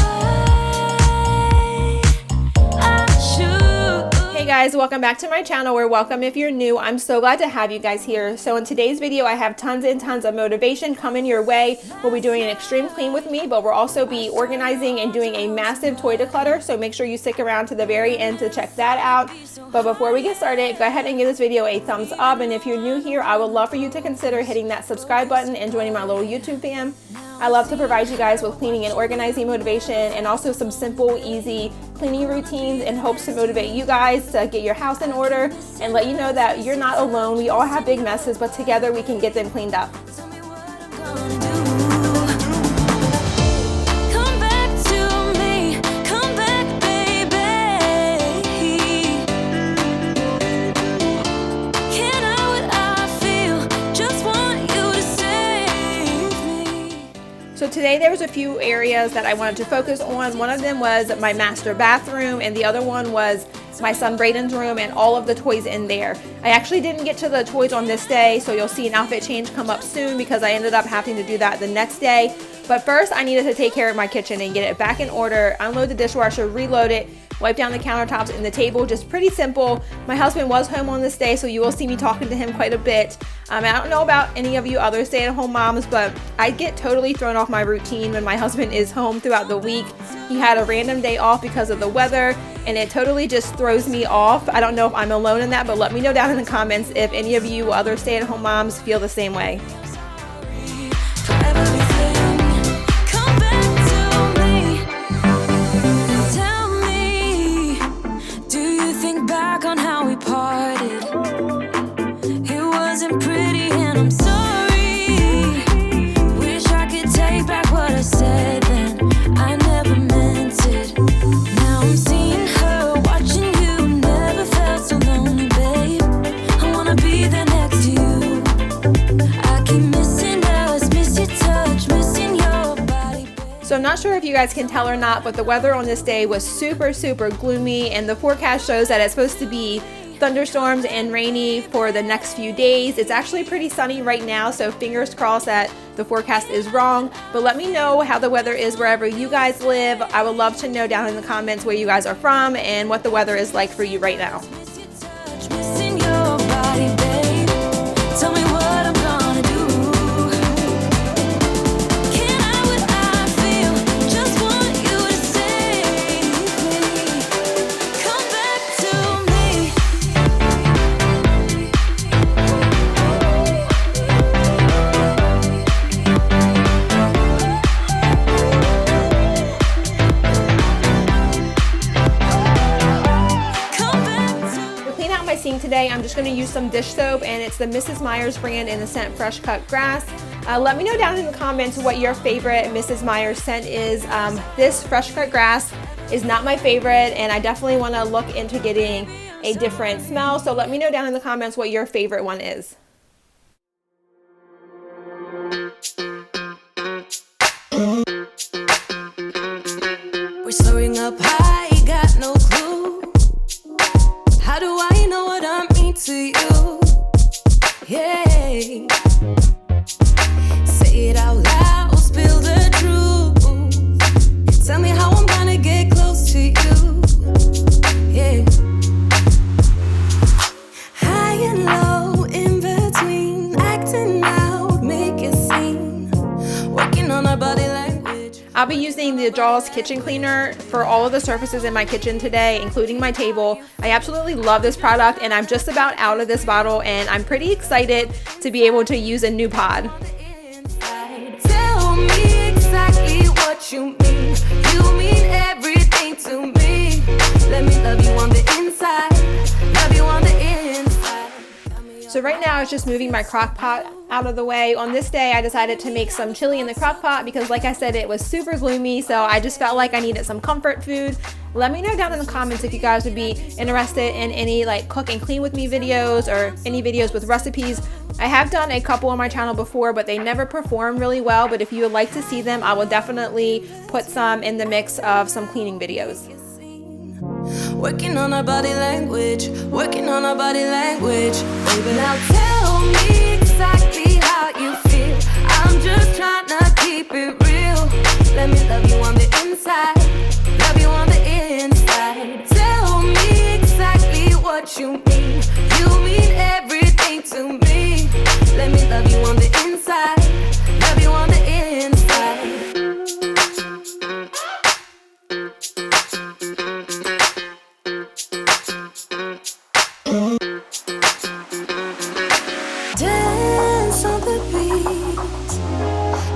I should. Hey guys, welcome back to my channel, or welcome if you're new. I'm so glad to have you guys here. So in today's video, I have tons and tons of motivation coming your way. We'll be doing an extreme clean with me, but we'll also be organizing and doing a massive toy declutter. So make sure you stick around to the very end to check that out. But before we get started, go ahead and give this video a thumbs up. And if you're new here, I would love for you to consider hitting that subscribe button and joining my little YouTube fam. I love to provide you guys with cleaning and organizing motivation, and also some simple, easy cleaning routines in hopes to motivate you guys to get your house in order and let you know that you're not alone. We all have big messes, but together we can get them cleaned up. Tell me what I'm gonna do. Come back to me, come back, baby. Can't hide what I feel, just want you to save me. So today there was a few areas that I wanted to focus on. One of them was my master bathroom, and the other one was my son Braden's room and all of the toys in there. I actually didn't get to the toys on this day, so you'll see an outfit change come up soon because I ended up having to do that the next day. But first I needed to take care of my kitchen and get it back in order, unload the dishwasher, reload it, wipe down the countertops and the table. Just pretty simple. My husband was home on this day, so you will see me talking to him quite a bit. I don't know about any of you other stay-at-home moms, but I get totally thrown off my routine when my husband is home throughout the week. He had a random day off because of the weather, and it totally just throws me off. I don't know if I'm alone in that, but let me know down in the comments if any of you other stay-at-home moms feel the same way. For everything, come back to me. Tell me, do you think back on how we parted? It wasn't pretty and I'm sorry. Wish I could take back what I said then. I never meant it. Now I'm seeing her, watching you. Never felt so lonely, babe. I wanna be there next to you. I keep So I'm not sure if you guys can tell or not, but the weather on this day was super, super gloomy, and the forecast shows that it's supposed to be thunderstorms and rainy for the next few days. It's actually pretty sunny right now, so fingers crossed that the forecast is wrong. But let me know how the weather is wherever you guys live. I would love to know down in the comments where you guys are from and what the weather is like for you right now. Missing your body, babe. Tell me what I'm gonna do. Can I what I feel? Just want you to save me. Come back to me. Come back to To clean out my sink today, I'm just going to use some dish soap, and it's the Mrs. Meyer's brand in the scent Fresh Cut Grass. Let me know down in the comments what your favorite Mrs. Meyer's scent is. This Fresh Cut Grass is not my favorite, and I definitely want to look into getting a different smell. So let me know down in the comments what your favorite one is. We're soaring up high, got no clue. How do I know what I mean to you? Yeah. Say it out loud, spill the truth. Tell me how I'm gonna get close to you. Yeah. High and low, in between, acting out, make a scene. Working on our body language. I'll be using the Jaws kitchen cleaner for all of the surfaces in my kitchen today, including my table. I absolutely love this product, and I'm just about out of this bottle, and I'm pretty excited to be able to use a new pod. Tell me exactly what you mean. You mean everything to me. Let me love you on the inside. Love you on the inside. So right now I was just moving my crock pot out of the way. On this day I decided to make some chili in the crock pot because, like I said, it was super gloomy, so I just felt like I needed some comfort food. Let me know down in the comments if you guys would be interested in any like cook and clean with me videos or any videos with recipes. I have done a couple on my channel before, but they never perform really well. But if you would like to see them, I will definitely put some in the mix of some cleaning videos. Working on our body language. Working on our body language. Baby, now tell me exactly how you feel. I'm just trying to keep it real. Let me love you on the inside. Love you on the inside. Tell me exactly what you mean. You mean everything to me. Let me love you on the inside. Love you on the inside. Dance on the beat.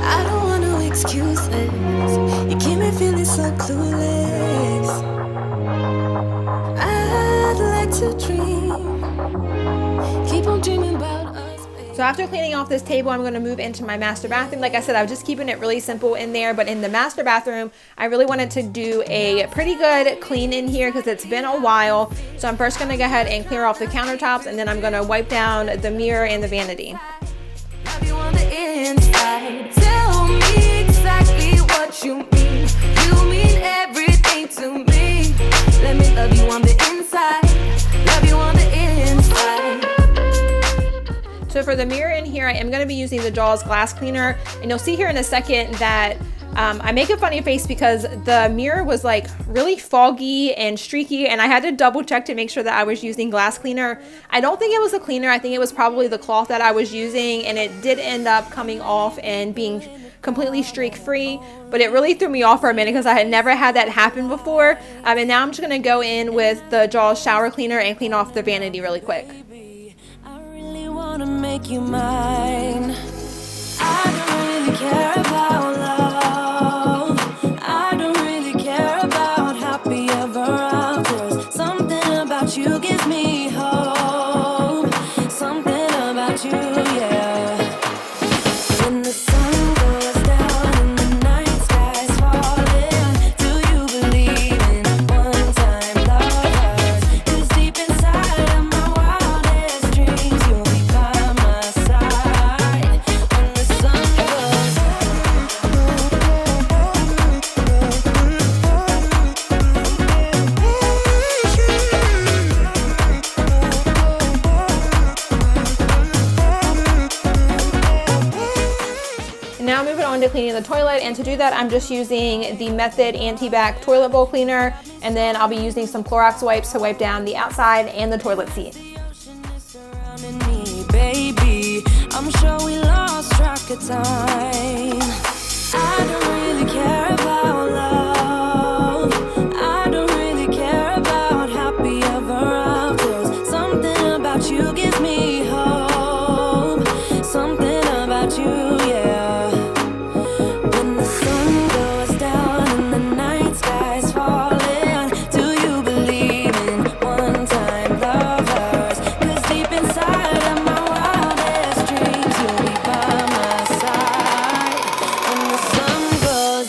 I don't want no excuses. You keep me feeling so clueless. I'd like to dream. Keep on dreaming about us, baby. So after cleaning off this table, I'm going to move into my master bathroom. Like I said, I was just keeping it really simple in there, but in the master bathroom, I really wanted to do a pretty good clean in here because it's been a while. So I'm first going to go ahead and clear off the countertops, and then I'm going to wipe down the mirror and the vanity. Love you on the inside. Tell me exactly what you mean. You mean everything to me. Let me love you on the inside. Love you on the inside. So for the mirror in here, I am going to be using the Jaws glass cleaner, and you'll see here in a second that I make a funny face because the mirror was like really foggy and streaky, and I had to double check to make sure that I was using glass cleaner. I don't think it was the cleaner. I think it was probably the cloth that I was using, and it did end up coming off and being completely streak free, but it really threw me off for a minute because I had never had that happen before. And now I'm just going to go in with the Jaws shower cleaner and clean off the vanity really quick. I really wanna make you mine. I don't really care about love. I don't really care about happy ever afters. Something about you gives me hope. Something about you, yeah. When the sun goes down and the night sky's falling, do you believe in one-time lovers? 'Cause deep inside of my wildest dreams, you'll be by my side. When the sun goes down. now moving on to cleaning the toilet, and to do that I'm just using the Method Anti-Bac toilet bowl cleaner, and then I'll be using some Clorox wipes to wipe down the outside and the toilet seat. Baby, I'm sure we lost track of time. I don't really care about love. I don't really care about happy ever afters. Something about you gives me hope. Something about you, yeah. When the sun goes down and the night sky's falling, do you believe in one-time lovers? 'Cause deep inside of my wildest dreams, you'll be by my side when the sun goes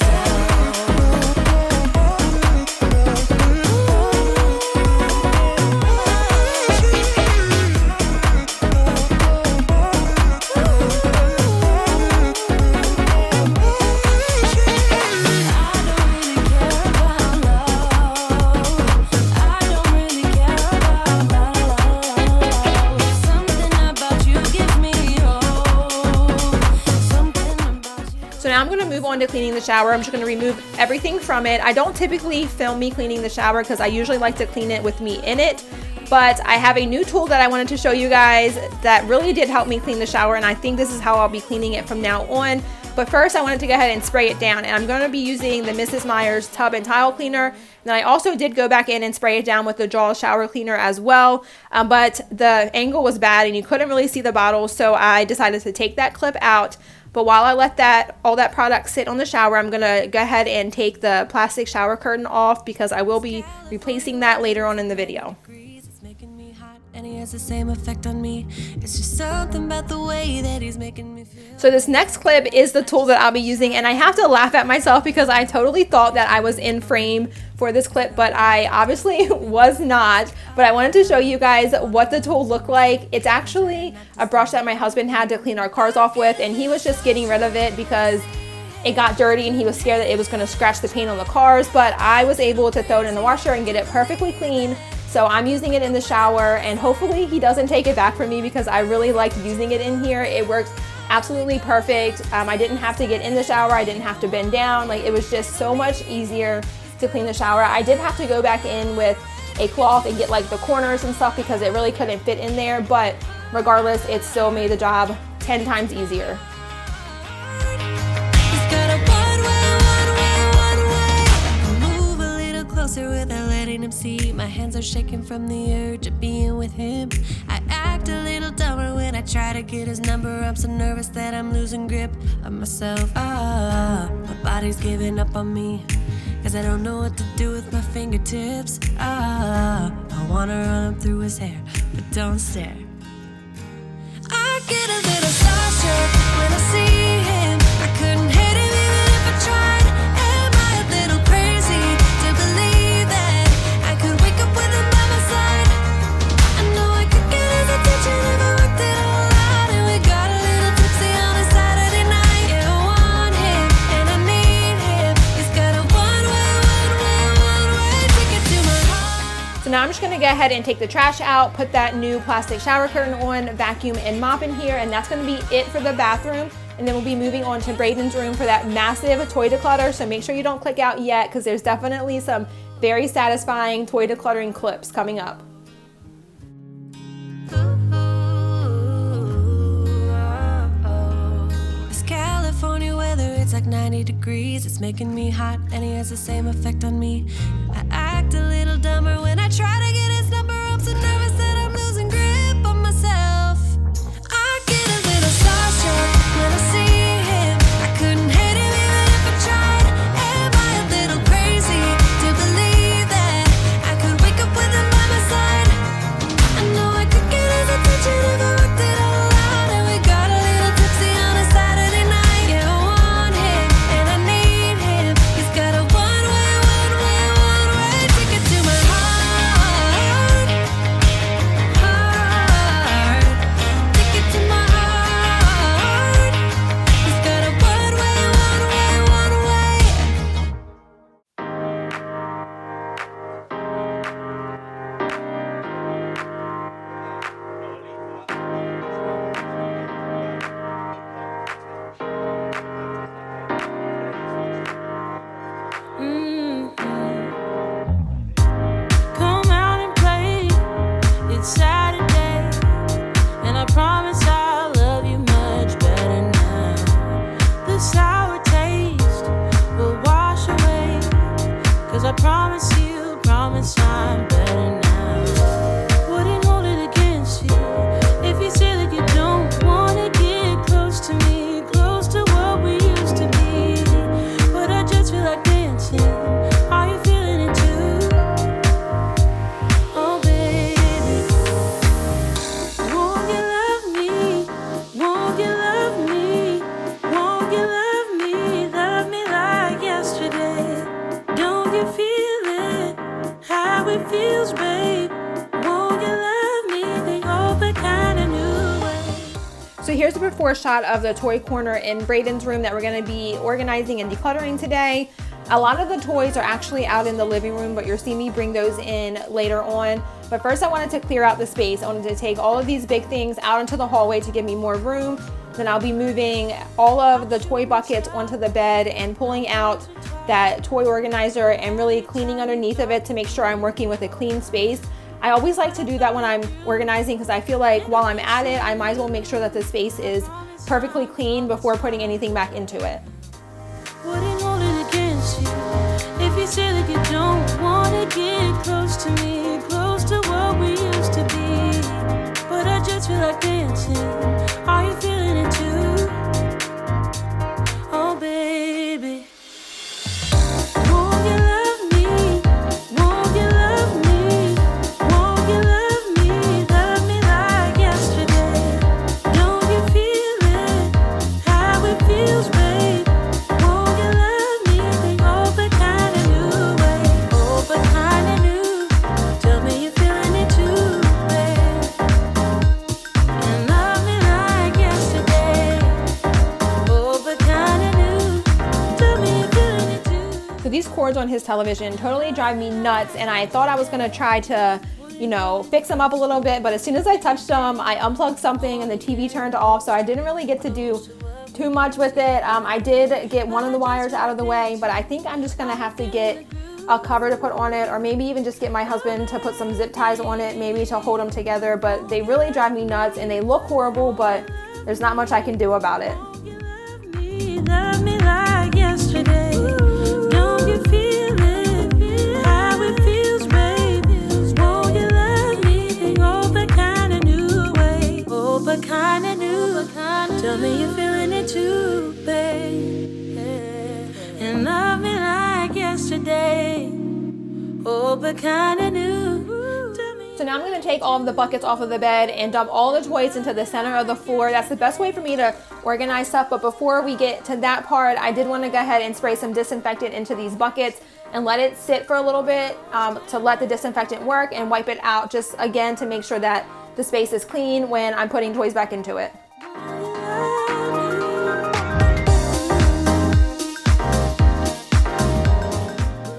So now I'm going to move on to cleaning the shower. I'm just going to remove everything from it. I don't typically film me cleaning the shower because I usually like to clean it with me in it. But I have a new tool that I wanted to show you guys that really did help me clean the shower, and I think this is how I'll be cleaning it from now on. But first I wanted to go ahead and spray it down, and I'm going to be using the Mrs. Meyer's tub and tile cleaner. And then I also did go back in and spray it down with the Jaws shower cleaner as well, but the angle was bad and you couldn't really see the bottle, so I decided to take that clip out. But while I let all that product sit on the shower, I'm gonna go ahead and take the plastic shower curtain off because I will be replacing that later on in the video. It's making me hot and he has the same effect on me. It's just something about the way that he's making me feel. So this next clip is the tool that I'll be using, and I have to laugh at myself because I totally thought that I was in frame for this clip, but I obviously was not. But I wanted to show you guys what the tool looked like. It's actually a brush that my husband had to clean our cars off with, and he was just getting rid of it because it got dirty and he was scared that it was going to scratch the paint on the cars. But I was able to throw it in the washer and get it perfectly clean. So I'm using it in the shower, and hopefully he doesn't take it back from me because I really like using it in here. It works absolutely perfect. I didn't have to get in the shower. I didn't have to bend down. Like, it was just so much easier to clean the shower. I did have to go back in with a cloth and get like the corners and stuff because it really couldn't fit in there, but regardless, it still made the job 10 times easier. Without letting him see, my hands are shaking from the urge of being with him. I act a little dumber when I try to get his number. I'm so nervous that I'm losing grip of myself. My body's giving up on me, 'cause I don't know what to do with my fingertips. I wanna run up through his hair, but don't stare. I get a little starstruck when I see him. I couldn't hit him even if I tried. Am I a little crazy to believe that I could wake up with him by my side? I know I could get his attention if I worked it all out. And we got a little tipsy on a Saturday night. Yeah, I want him and I need him. He's got a one-way ticket to my heart. So now I'm just gonna go ahead and take the trash out, put that new plastic shower curtain on, vacuum and mop in here, and that's gonna be it for the bathroom. And then we'll be moving on to Braden's room for that massive toy declutter. So make sure you don't click out yet because there's definitely some very satisfying toy decluttering clips coming up. This California weather, it's like 90 degrees. It's making me hot and he has the same effect on me. I act a little dumber when I try to get his number. I'm so nervous that I'm losing grip on myself. I get a little starstruck when I see him. I couldn't hit him even if I tried. Am I a little crazy to believe that I could wake up with him by my side? I know I could get his attention if I worked it all out. And we got a little tipsy on a Saturday night. Yeah, I want him and I need him. He's got a one-way ticket to my heart. So here's the before shot of the toy corner in Braden's room that we're going to be organizing and decluttering today. A lot of the toys are actually out in the living room, but you'll see me bring those in later on. But first I wanted to clear out the space. I wanted to take all of these big things out into the hallway to give me more room. Then I'll be moving all of the toy buckets onto the bed and pulling out that toy organizer and really cleaning underneath of it to make sure I'm working with a clean space. I always like to do that when I'm organizing because I feel like while I'm at it, I might as well make sure that the space is perfectly clean before putting anything back into it. Wouldn't hold it against you if you say that you don't want to get close to me, close to what we used to be. But I just feel like dancing. Are you feeling it too? Oh, baby. Won't you love me? Won't you love me? Won't you love me? Love me like yesterday. Don't you feel it? How it feels, babe. Won't you love me? Think open kind of new way. Open kind of new. Tell me you're feeling it too, babe. And love me like yesterday. Open kind of new. Tell me you're feeling it too. So these cords on his television totally drive me nuts, and I thought I was gonna try to, you know, fix them up a little bit, but as soon as I touched them, I unplugged something and the TV turned off, so I didn't really get to do too much with it. I did get one of the wires out of the way, but I think I'm just gonna have to get a cover to put on it, or maybe even just get my husband to put some zip ties on it, maybe to hold them together, but they really drive me nuts and they look horrible, but there's not much I can do about it. Love me like yesterday. Don't you feel it? How it feels, babe. Won't you love me? Open kind of new way. Open kind of new. Tell me you're feeling it too, babe. And love me like yesterday. Open kind of new. So now I'm going to take all of the buckets off of the bed and dump all the toys into the center of the floor. That's the best way for me to organize stuff. But before we get to that part, I did want to go ahead and spray some disinfectant into these buckets and let it sit for a little bit to let the disinfectant work and wipe it out, just again to make sure that the space is clean when I'm putting toys back into it.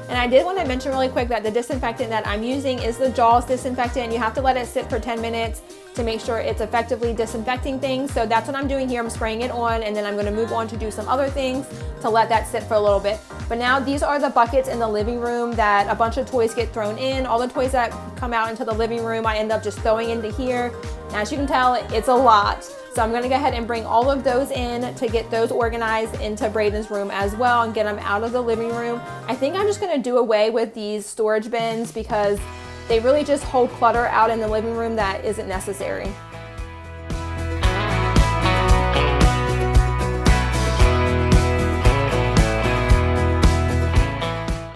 And I did want to mention really quick that the disinfectant that I'm using is the Jaws disinfectant. You have to let it sit for 10 minutes to make sure it's effectively disinfecting things. So that's what I'm doing here. I'm spraying it on, and then I'm going to move on to do some other things to let that sit for a little bit. But now these are the buckets in the living room that a bunch of toys get thrown in. All the toys that come out into the living room, I end up just throwing into here. Now, as you can tell, it's a lot. So I'm going to go ahead and bring all of those in to get those organized into Braden's room as well and get them out of the living room. I think I'm just going to do away with these storage bins because they really just hold clutter out in the living room that isn't necessary.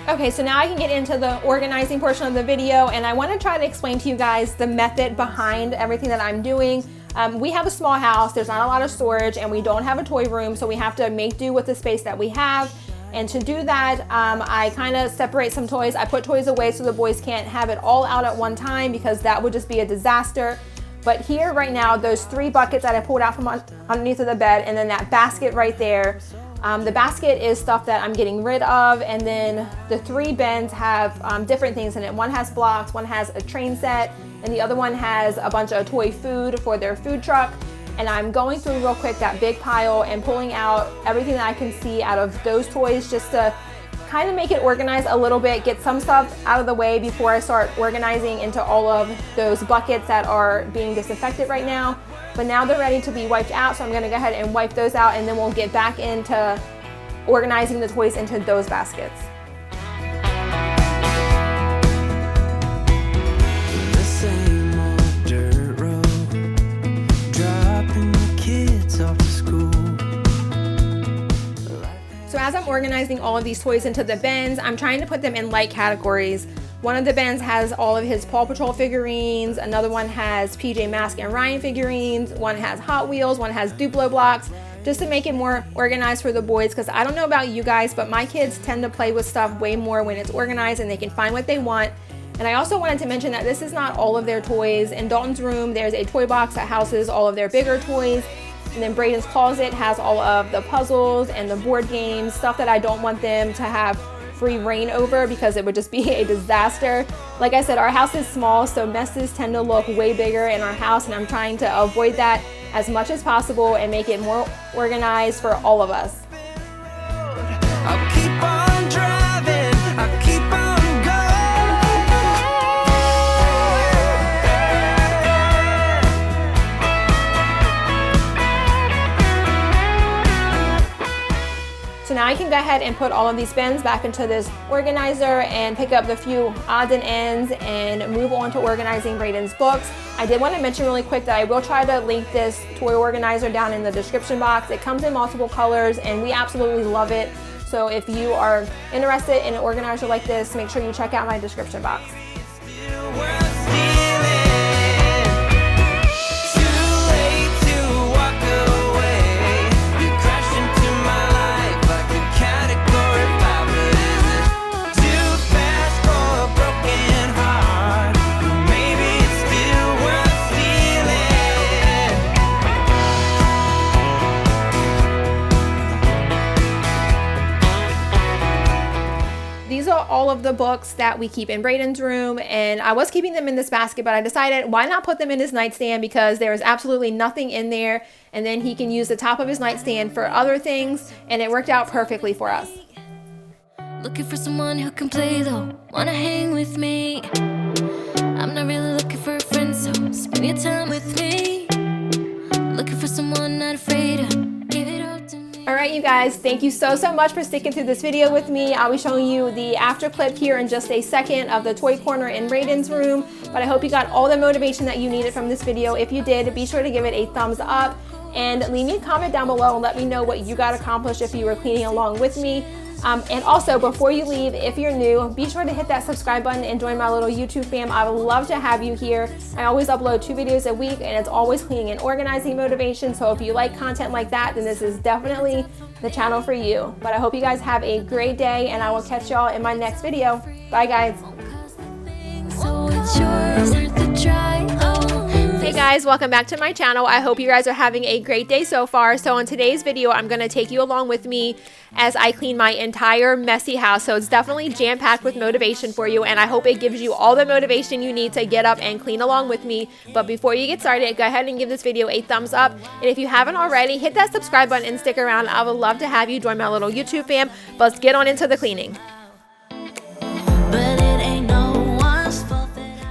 Okay, so now I can get into the organizing portion of the video, and I want to try to explain to you guys the method behind everything that I'm doing. We have a small house, there's not a lot of storage, and we don't have a toy room, so we have to make do with the space that we have. And to do that, I kind of separate some toys. I put toys away so the boys can't have it all out at one time because that would just be a disaster. But here right now, those 3 buckets that I pulled out from underneath of the bed, and then that basket right there, the basket is stuff that I'm getting rid of, and then the 3 bins have different things in it. One has blocks, one has a train set, and the other one has a bunch of toy food for their food truck. And I'm going through real quick that big pile and pulling out everything that I can see out of those toys just to kind of make it organized a little bit, get some stuff out of the way before I start organizing into all of those buckets that are being disinfected right now. But now they're ready to be wiped out, so I'm going to go ahead and wipe those out, and then we'll get back into organizing the toys into those baskets. The same old dirt road, dropping the kids off to school. So as I'm organizing all of these toys into the bins, I'm trying to put them in light categories. One of the bins has all of his Paw Patrol figurines, another one has PJ Masks and Ryan figurines, one has Hot Wheels, one has Duplo blocks, just to make it more organized for the boys, because I don't know about you guys, but my kids tend to play with stuff way more when it's organized and they can find what they want. And I also wanted to mention that this is not all of their toys. In Dalton's room, there's a toy box that houses all of their bigger toys. And then Braden's closet has all of the puzzles and the board games, stuff that I don't want them to have free reign over because it would just be a disaster. Like I said, our house is small, so messes tend to look way bigger in our house, and I'm trying to avoid that as much as possible and make it more organized for all of us. I'll keep on driving, I'll keep on going. So now I can go ahead and put all of these bins back into this organizer and pick up the few odds and ends and move on to organizing Braden's books. I did want to mention really quick that I will try to link this toy organizer down in the description box. It comes in multiple colors and we absolutely love it. So if you are interested in an organizer like this, make sure you check out my description box. These are all of the books that we keep in Braden's room, and I was keeping them in this basket, but I decided why not put them in his nightstand because there is absolutely nothing in there, and then he can use the top of his nightstand for other things, and it worked out perfectly for us. Looking for someone who can play though, wanna hang with me. I'm not really looking for a friend, so spend your time with me. Looking for someone not afraid to give it up to me. Alright you guys, thank you so much for sticking through this video with me. I'll be showing you the after clip here in just a second of the toy corner in Braden's room, but I hope you got all the motivation that you needed from this video. If you did, be sure to give it a thumbs up and leave me a comment down below and let me know what you got accomplished if you were cleaning along with me. And also, before you leave, if you're new, be sure to hit that subscribe button and join my little YouTube fam. I would love to have you here. I always upload 2 videos a week, and it's always cleaning and organizing motivation. So if you like content like that, then this is definitely the channel for you. But I hope you guys have a great day, and I will catch y'all in my next video. Bye, guys. Hey guys, welcome back to my channel. I hope you guys are having a great day so far. So in today's video, I'm going to take you along with me as I clean my entire messy house. So it's definitely jam-packed with motivation for you, and I hope it gives you all the motivation you need to get up and clean along with me. But before you get started, go ahead and give this video a thumbs up. And if you haven't already, hit that subscribe button and stick around. I would love to have you join my little YouTube fam. But let's get on into the cleaning.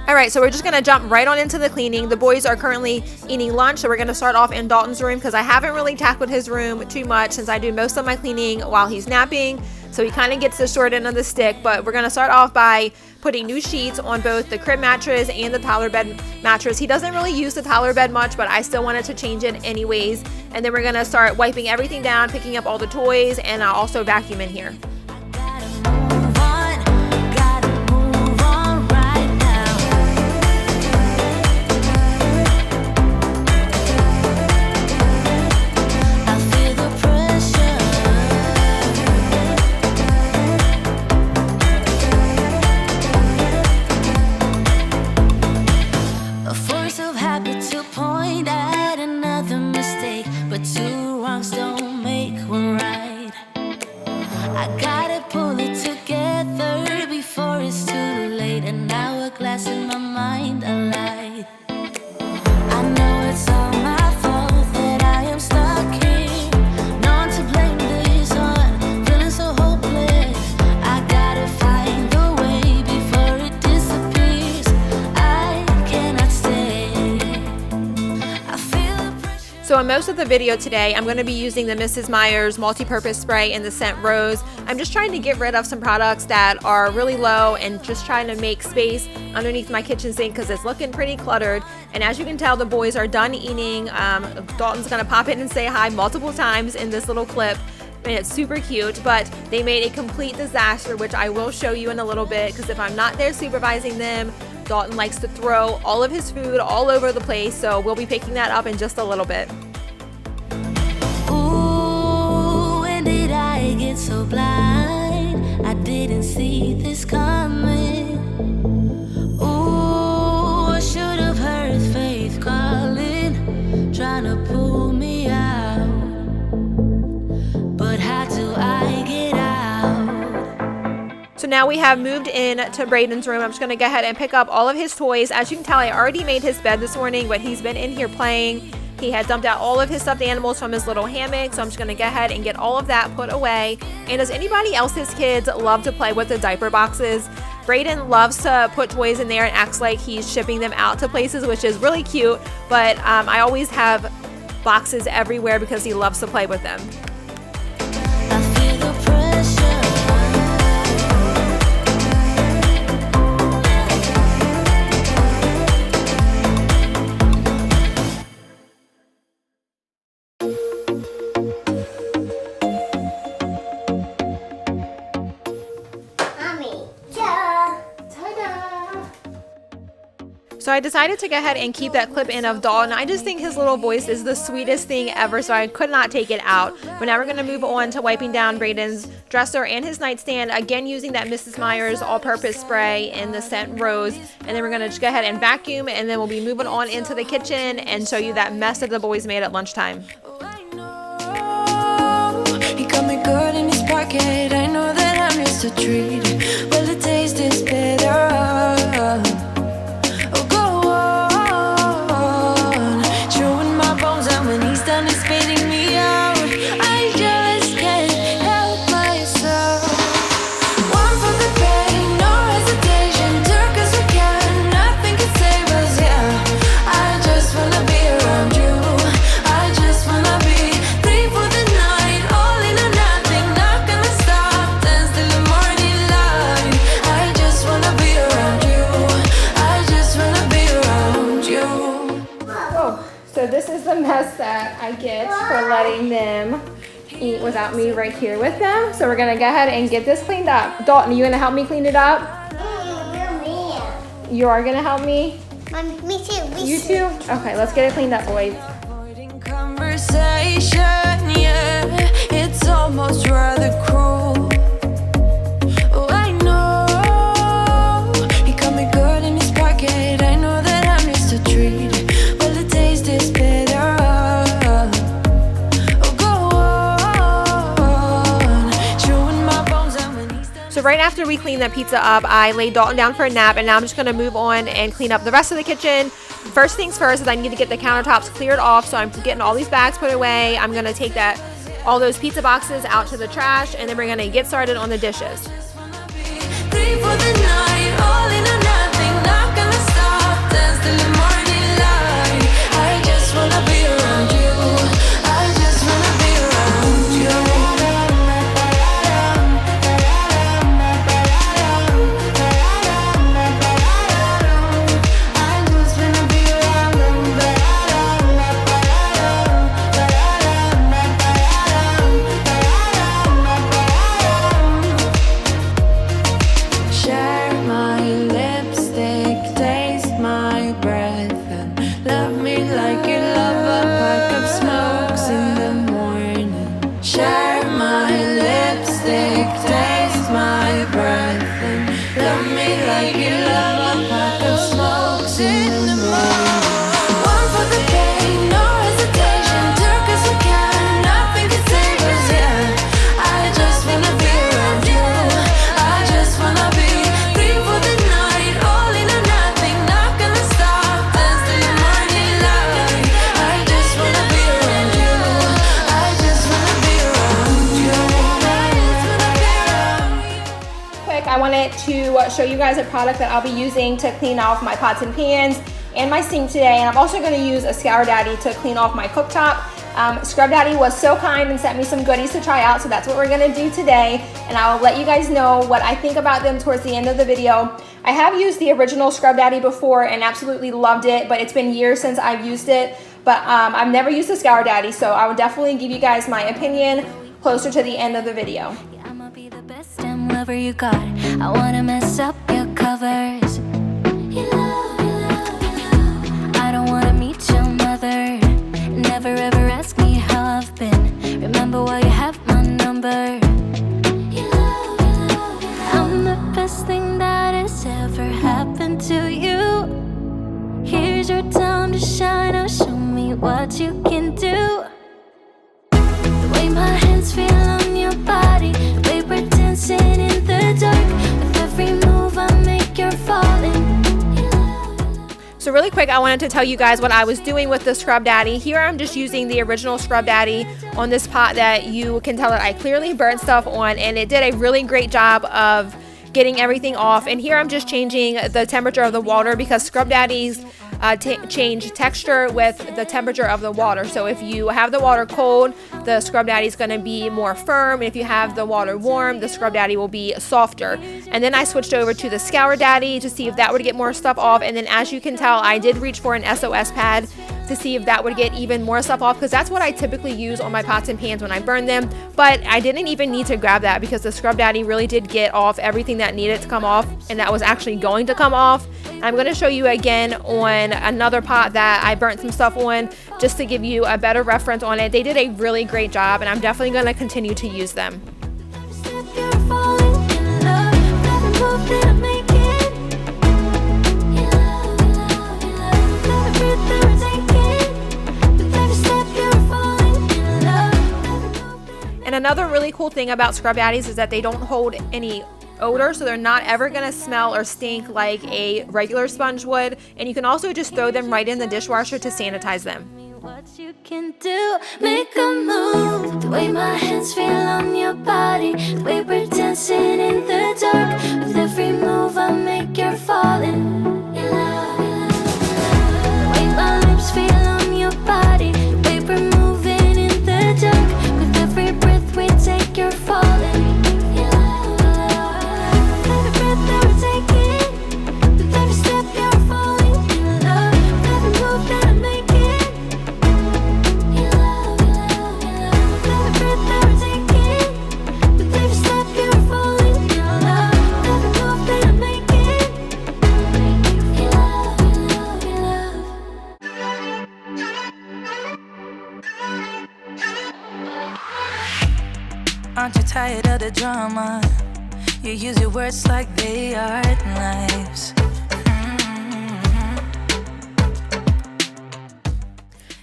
Alright, so we're just going to jump right on into the cleaning. The boys are currently eating lunch, so we're going to start off in Dalton's room because I haven't really tackled his room too much since I do most of my cleaning while he's napping. So he kind of gets the short end of the stick, but we're going to start off by putting new sheets on both the crib mattress and the toddler bed mattress. He doesn't really use the toddler bed much, but I still wanted to change it anyways. And then we're going to start wiping everything down, picking up all the toys, and I'll also vacuum in here. So in most of the video today, I'm going to be using the Mrs. Meyer's multi-purpose spray in the scent Rose. I'm just trying to get rid of some products that are really low and just trying to make space underneath my kitchen sink because it's looking pretty cluttered. And as you can tell, the boys are done eating. Dalton's going to pop in and say hi multiple times in this little clip. And it's super cute, but they made a complete disaster, which I will show you in a little bit because if I'm not there supervising them, Dalton likes to throw all of his food all over the place, so we'll be picking that up in just a little bit. Ooh, when did I get so blind? I didn't see this coming. Ooh, I should have heard faith calling, trying to pull me out. now we have moved in to Braden's room. I'm just going to go ahead and pick up all of his toys. As you can tell, I already made his bed this morning, but he's been in here playing. He had dumped out all of his stuffed animals from his little hammock, so I'm just going to go ahead and get all of that put away. And does anybody else's kids love to play with the diaper boxes? Braden loves to put toys in there and acts like he's shipping them out to places, which is really cute, but I always have boxes everywhere because he loves to play with them. I feel the pressure. So I decided to go ahead and keep that clip in of Dalton. I just think his little voice is the sweetest thing ever, so I could not take it out. But now we're going to move on to wiping down Braden's dresser and his nightstand, again using that Mrs. Meyer's all-purpose spray in the scent Rose. And then we're going to just go ahead and vacuum, and then we'll be moving on into the kitchen and show you that mess that the boys made at lunchtime. He got me good in his pocket. I know that I'm used to treat. Well, the taste is better. Oh, go on, chewing my bones out when he's done is spitting me out. I just can't help myself. One for the pain, no hesitation. Took us again, nothing can save us. Yeah, I just wanna be around you. I just wanna be three for the night, all in or nothing. Not gonna stop, dance till the morning light. I just wanna be around you. I just wanna be around you. Oh, so this is the mess that I get for letting them eat without me right here with them. So we're gonna go ahead and get this cleaned up. Dalton, are you gonna help me clean it up? You are gonna help me? Me too. You too? Okay, let's get it cleaned up, boys. Avoiding conversation, yeah, it's almost rather cruel. Oh, I know he got me good in his pocket. I know that I'm used to treat. Well, the taste is better. Oh, go on, chewing my bones out when he's done. So right after we cleaned that pizza up, I laid Dalton down for a nap, and now I'm just gonna move on and clean up the rest of the kitchen. First things first is I need to get the countertops cleared off, so I'm getting all these bags put away. I'm gonna take all those pizza boxes out to the trash, and then we're gonna get started on the dishes. Three for the night, all in or nothing. Not gonna stop, dance till the morning light. I just wanna be around you. I just wanna be around you. I just wanna be share my lipstick, taste my breath, and love me like you love a pack of smokes in the morning. Share my lipstick, taste my breath, and love me like you love a pack of smokes in the morning. One for the pain, no hesitation. Took us again, nothing can save us. Yeah, I just wanna be around you. I just wanna be three for the night, all in or nothing. Not gonna stop, dance till the morning light. I just wanna be around you. I just wanna be around you. I just wanna be around you. Quick, I wanted to show you guys a product that I'll be using to clean off my pots and pans and my sink today, and I'm also going to use a Scour Daddy to clean off my cooktop. Scrub Daddy was so kind and sent me some goodies to try out, so that's what we're going to do today, and I'll let you guys know what I think about them towards the end of the video. I have used the original Scrub Daddy before and absolutely loved it, but it's been years since I've used it, but I've never used the Scour Daddy, so I will definitely give you guys my opinion closer to the end of the video. I'ma be the best damn lover you got. I wanna mess up your covers. You love, you love, you love. I don't wanna meet your mother. Never ever ask me how I've been. Remember why you have my number. You love, you love, you love. I'm the best thing that has ever happened to you. Here's your time to shine. Now show me what you can do. The way my hands feel on your body, the way we're dancing in the dark. So really quick, I wanted to tell you guys what I was doing with the Scrub Daddy. Here I'm just using the original Scrub Daddy on this pot that you can tell that I clearly burnt stuff on, and it did a really great job of getting everything off. And here I'm just changing the temperature of the water because Scrub Daddies change texture with the temperature of the water. So if you have the water cold, the Scrub Daddy is going to be more firm. If you have the water warm, the Scrub Daddy will be softer. And then I switched over to the Scour Daddy to see if that would get more stuff off. And then as you can tell, I did reach for an SOS pad to see if that would get even more stuff off, because that's what I typically use on my pots and pans when I burn them. But I didn't even need to grab that because the Scrub Daddy really did get off everything that needed to come off, and that was actually going to come off. I'm going to show you again on another pot that I burnt some stuff on just to give you a better reference on it. They did a really great job, and I'm definitely going to continue to use them. And another really cool thing about Scrub Daddies is that they don't hold any odor, so they're not ever going to smell or stink like a regular sponge would. And you can also just throw them right in the dishwasher to sanitize them. What you can do, make a move. The way my hands feel on your body, the way we're dancing in the dark. With every move I make, you're falling in love. The way my lips feel on your body, the way we're moving in the dark. With every breath we take, you're falling in love. With every breath that we're taking, with every step you're falling in love. With every move that I'm making. Aren't you tired of the drama? You use your words like they are knives.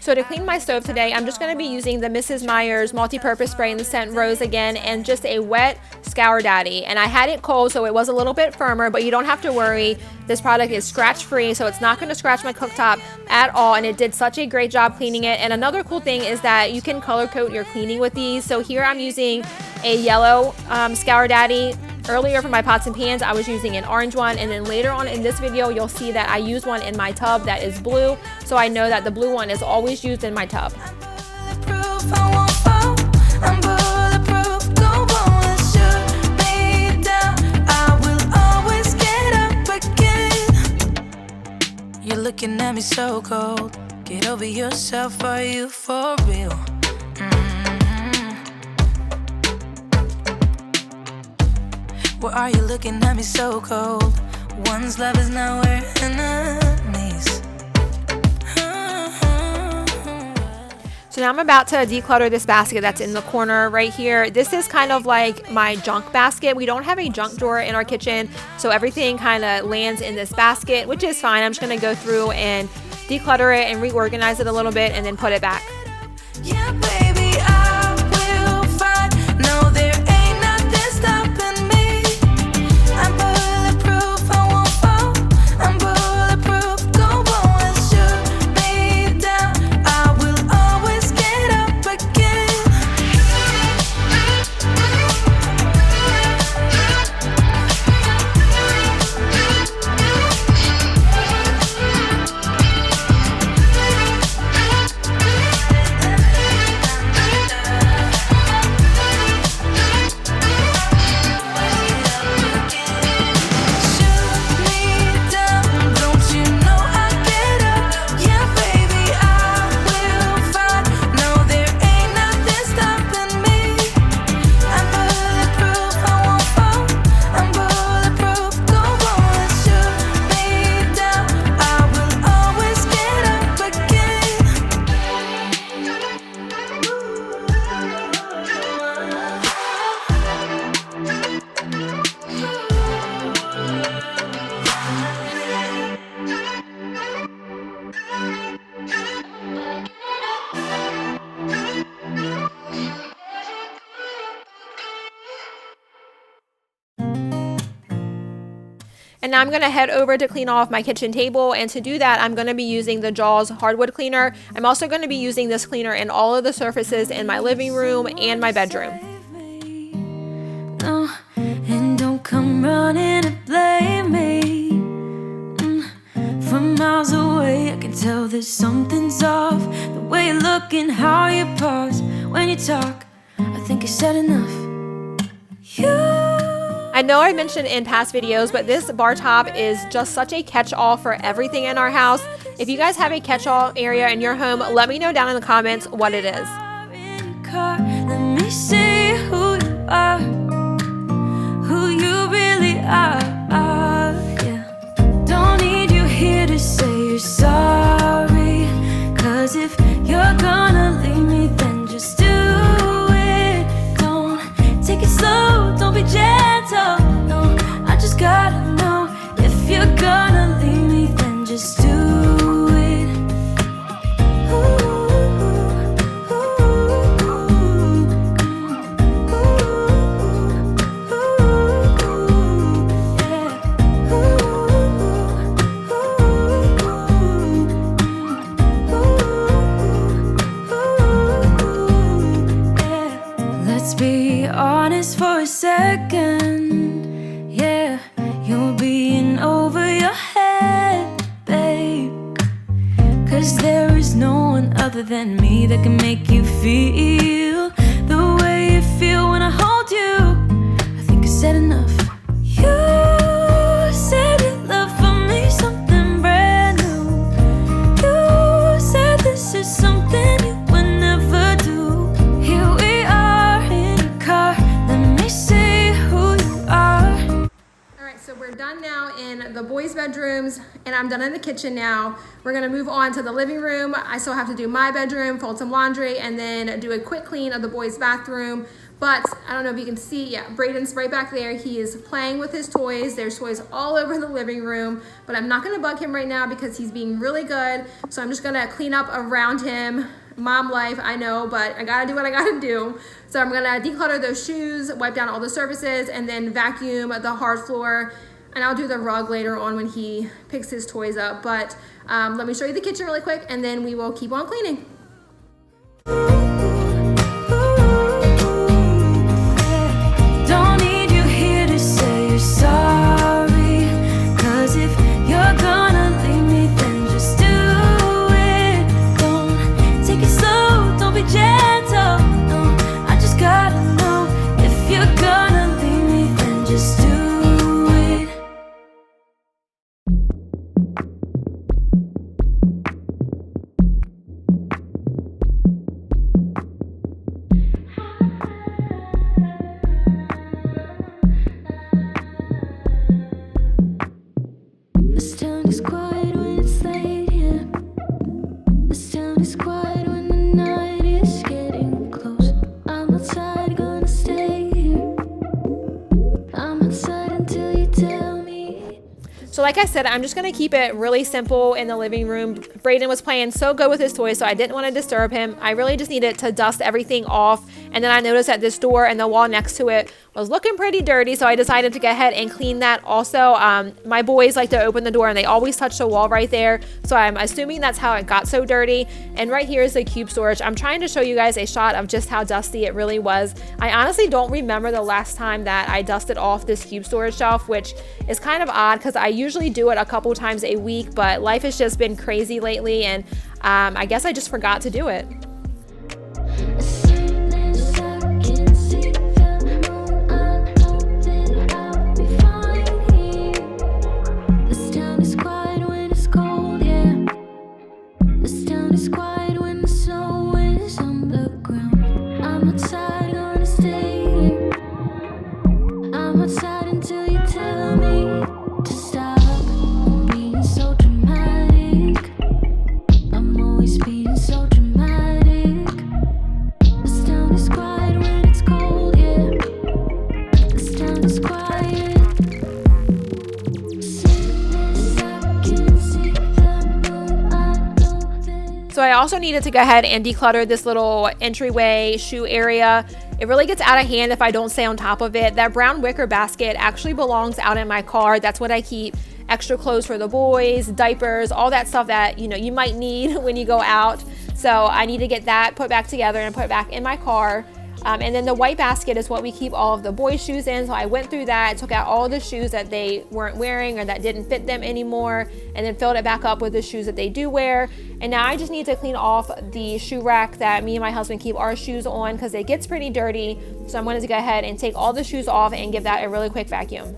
So to clean my stove today, I'm just going to be using the Mrs. Meyer's multi-purpose spray in the scent Rose again, and just a wet Scour Daddy. And I had it cold, so it was a little bit firmer, but you don't have to worry. This product is scratch free, so it's not going to scratch my cooktop at all, and it did such a great job cleaning it. And another cool thing is that you can color code your cleaning with these. So here I'm using a yellow Scour Daddy. Earlier for my pots and pans, I was using an orange one, and then later on in this video, you'll see that I use one in my tub that is blue, so I know that the blue one is always used in my tub. You're looking at me so cold. Get over yourself, are you for real? Why are you looking at me so cold? One's love is now we're enemies. So now I'm about to declutter this basket that's in the corner right here. This is kind of like my junk basket. We don't have a junk drawer in our kitchen, so everything kind of lands in this basket, which is fine. I'm just going to go through and declutter it and reorganize it a little bit and then put it back. Yeah, baby, I will find. No, there ain't nothing stopping me. I'm bulletproof, I won't fall. I'm bulletproof, go on and shoot me down. I will always get up again. And now I'm going to head over to clean off my kitchen table, and to do that I'm going to be using the Jaws hardwood cleaner. I'm also going to be using this cleaner in all of the surfaces in my living room and my bedroom. No, and don't come running to blame me. From miles away I can tell that something's off. The way you look and how you pause when you talk, I think you said enough. I know I mentioned in past videos, but this bar top is just such a catch-all for everything in our house. If you guys have a catch-all area in your home, let me know down in the comments what it is. Let me see who you are, who you really are. Yeah. Don't need you here to say you're sorry, 'cause if you're gonna leave me, then just do it. Don't take it slow, don't be gentle. No, I just gotta know, if you're gonna leave me, then just do it. Let's be honest for a second. Yeah, you're being over your head, babe. 'Cause there is no one other than me that can make you feel the way you feel when I hold you. I think I said enough. You said your love for me something brand new. You said this is something you would never do. Here we are in your car, let me see who you are. Alright, so we're done now in the boys' bedrooms, and I'm done in the kitchen now. We're gonna move on to the living room. I still have to do my bedroom, fold some laundry, and then do a quick clean of the boys' bathroom. But I don't know if you can see, yeah, Braden's right back there. He is playing with his toys. There's toys all over the living room, but I'm not gonna bug him right now because he's being really good. So I'm just gonna clean up around him. Mom life, I know, but I gotta do what I gotta do. So I'm gonna declutter those shoes, wipe down all the surfaces, and then vacuum the hard floor. And I'll do the rug later on when he picks his toys up. But let me show you the kitchen really quick, and then we will keep on cleaning. Don't need you here to say you're sorry, 'cause if you're gonna leave me, then just do it. Don't take it slow, don't be gentle. No, I just gotta know, if you're gonna leave me, then just do it. This town is quiet when it's late, yeah. This town is quiet when the night is getting close. I'm outside, gonna stay here. I'm outside until you tell me. So like I said, I'm just gonna keep it really simple in the living room. Braden was playing so good with his toys, so I didn't want to disturb him. I really just needed to dust everything off. And then I noticed that this door and the wall next to it was looking pretty dirty, so I decided to go ahead and clean that also. My boys like to open the door and they always touch the wall right there, so I'm assuming that's how it got so dirty. And right here is the cube storage. I'm trying to show you guys a shot of just how dusty it really was. I honestly don't remember the last time that I dusted off this cube storage shelf, which is kind of odd because I usually do it a couple times a week, but life has just been crazy lately, and I guess I just forgot to do it. As soon as I can see the moon, I know that I'll be fine here. This town is quiet when it's cold, yeah. This town is quiet when the snow is on the ground. I'm outside, gonna stay here. I'm outside until you tell me to stop. I'm being so dramatic. I'm always being so dramatic. also needed to go ahead and declutter this little entryway shoe area. It really gets out of hand if I don't stay on top of it. That brown wicker basket actually belongs out in my car. That's what I keep extra clothes for the boys, diapers, all that stuff that you might need when you go out. So I need to get that put back together and put it back in my car. And then the white basket is what we keep all of the boys' shoes in. So I went through that, took out all the shoes that they weren't wearing or that didn't fit them anymore, and then filled it back up with the shoes that they do wear. And now I just need to clean off the shoe rack that me and my husband keep our shoes on because it gets pretty dirty. So I'm going to go ahead and take all the shoes off and give that a really quick vacuum.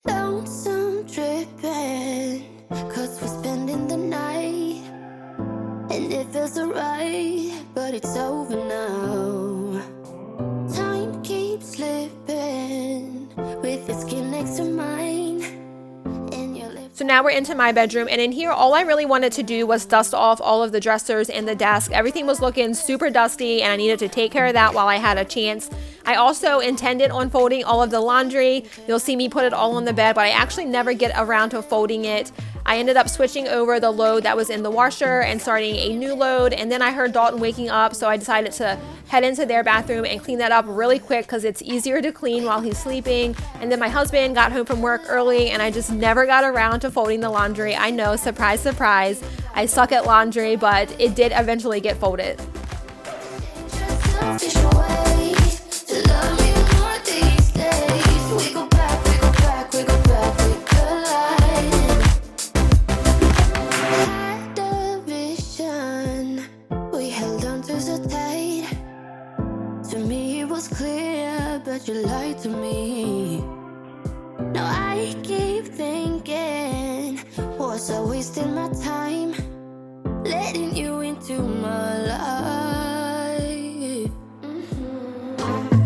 Lonesome dripping, 'cause we're spending the night, and it feels alright, but it's over now. Time keeps slipping with your skin next to mine, and your lips. So now we're into my bedroom, and in here all I really wanted to do was dust off all of the dressers and the desk. Everything was looking super dusty and I needed to take care of that while I had a chance. I also intended on folding all of the laundry. You'll see me put it all on the bed, but I actually never get around to folding it. I ended up switching over the load that was in the washer and starting a new load, and then I heard Dalton waking up, so I decided to head into their bathroom and clean that up really quick because it's easier to clean while he's sleeping. And then my husband got home from work early and I just never got around to folding the laundry. I know, surprise, surprise. I suck at laundry, but it did eventually get folded. But you lied to me. Now I keep thinking, was I wasting my time letting you into my life?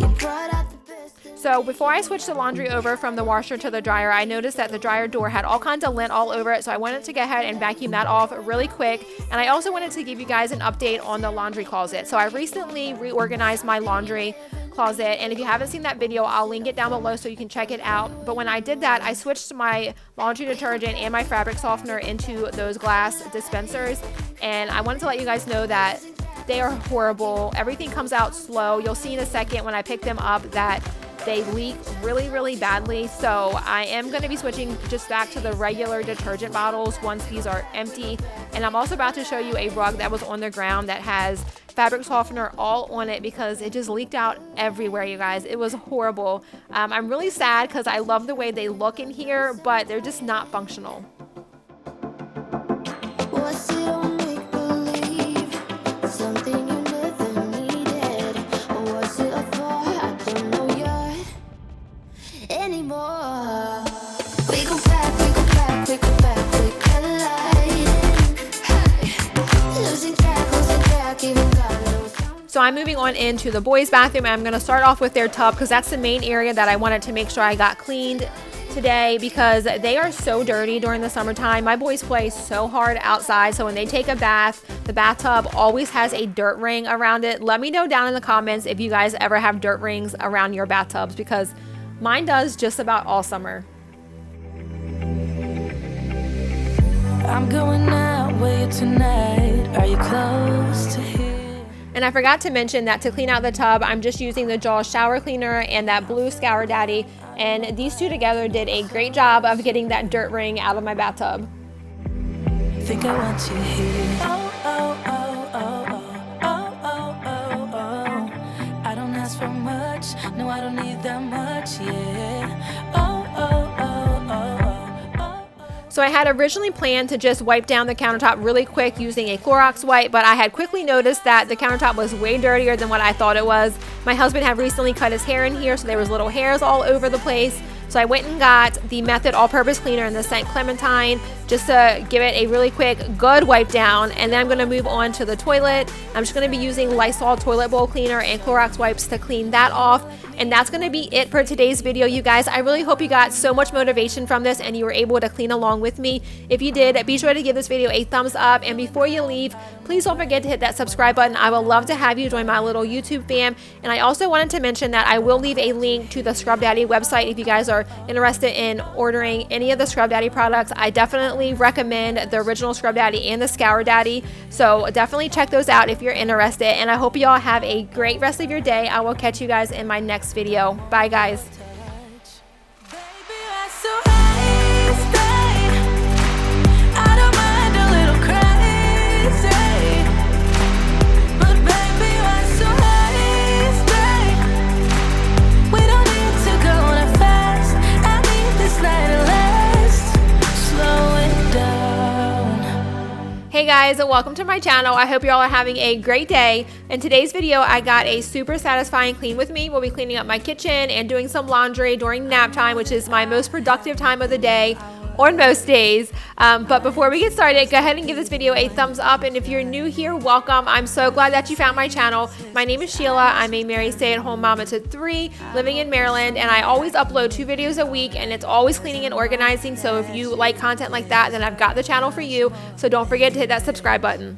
You brought out the best in So before I switched the laundry over from the washer to the dryer, I noticed that the dryer door had all kinds of lint all over it. So I wanted to go ahead and vacuum that off really quick. And I also wanted to give you guys an update on the laundry closet. So I recently reorganized my laundry closet, and if you haven't seen that video, I'll link it down below so you can check it out. But when I did that, I switched my laundry detergent and my fabric softener into those glass dispensers, and I wanted to let you guys know that they are horrible. Everything comes out slow. You'll see in a second when I pick them up that they leak really, really badly. So I am going to be switching just back to the regular detergent bottles once these are empty. And I'm also about to show you a rug that was on the ground that has fabric softener all on it because it just leaked out everywhere, you guys. It was horrible. I'm really sad because I love the way they look in here, but they're just not functional. Was it a make-believe? Something you never needed? Or was it a thought I don't know yet anymore? We go back, we go back, we go back, we collide. Losing track, even God knows. So I'm moving on into the boys' bathroom, and I'm going to start off with their tub because that's the main area that I wanted to make sure I got cleaned today because they are so dirty during the summertime. My boys play so hard outside, so when they take a bath, the bathtub always has a dirt ring around it. Let me know down in the comments if you guys ever have dirt rings around your bathtubs because mine does just about all summer. I'm going out with you tonight. Are you close to here? And I forgot to mention that to clean out the tub, I'm just using the Jaws shower cleaner and that blue Scour Daddy. And these two together did a great job of getting that dirt ring out of my bathtub. think I want you here. Oh, oh, oh, oh, oh, oh, oh, oh, oh. I don't ask for much, no, I don't need that much, yeah. Oh, oh, oh, oh, oh, oh. So I had originally planned to just wipe down the countertop really quick using a Clorox wipe, but I had quickly noticed that the countertop was way dirtier than what I thought it was. My husband had recently cut his hair in here, so there was little hairs all over the place. So I went and got the Method all-purpose cleaner in the St. Clementine just to give it a really quick, good wipe down. And then I'm going to move on to the toilet. I'm just going to be using Lysol toilet bowl cleaner and Clorox wipes to clean that off. And that's going to be it for today's video, you guys. I really hope you got so much motivation from this and you were able to clean along with me. If you did, be sure to give this video a thumbs up. And before you leave, please don't forget to hit that subscribe button. I would love to have you join my little YouTube fam. And I also wanted to mention that I will leave a link to the Scrub Daddy website if you guys are interested in ordering any of the Scrub Daddy products. I definitely recommend the original Scrub Daddy and the Scour Daddy. So definitely check those out if you're interested. And I hope you all have a great rest of your day. I will catch you guys in my next video. Bye, guys. Baby, I'm so high, stay. I don't mind a little crazy, but baby, I'm so high, stay. We don't need to go that fast. I need this night to last. Slow it down. Hey guys, and welcome to my channel. I hope you all are having a great day. In today's video, I got a super satisfying clean with me. We'll be cleaning up my kitchen and doing some laundry during nap time, which is my most productive time of the day on most days. But before we get started, go ahead and give this video a thumbs up. And if you're new here, welcome. I'm so glad that you found my channel. My name is Sheila. I'm a married stay-at-home mama to 3 living in Maryland, and I always upload 2 videos a week, and it's always cleaning and organizing. So if you like content like that, then I've got the channel for you. So don't forget to hit that subscribe button.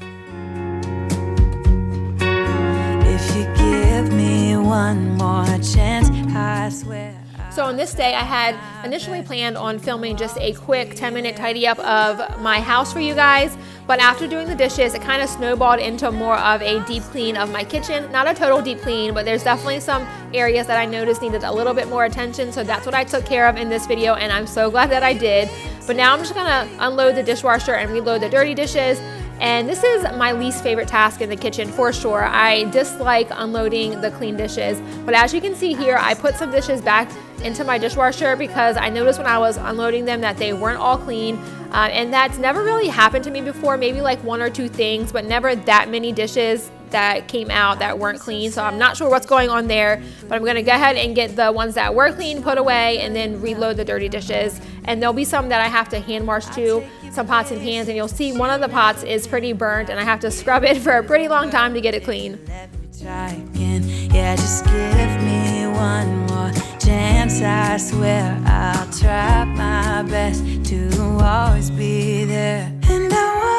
If you give me one more chance, I swear. So on this day, I had initially planned on filming just a quick 10-minute tidy up of my house for you guys. But after doing the dishes, it kind of snowballed into more of a deep clean of my kitchen. Not a total deep clean, but there's definitely some areas that I noticed needed a little bit more attention. So that's what I took care of in this video, and I'm so glad that I did. But now I'm just gonna unload the dishwasher and reload the dirty dishes. And this is my least favorite task in the kitchen for sure. I dislike unloading the clean dishes. But as you can see here, I put some dishes back into my dishwasher because I noticed when I was unloading them that they weren't all clean. And that's never really happened to me before, maybe like 1 or 2 things, but never that many dishes that came out that weren't clean. So I'm not sure what's going on there, but I'm gonna go ahead and get the ones that were clean put away and then reload the dirty dishes. And there'll be some that I have to hand wash too, some pots and pans, and you'll see one of the pots is pretty burnt and I have to scrub it for a pretty long time to get it clean. Let me try again. Yeah, just give me one more chance. I swear I'll try my best to always be there. And I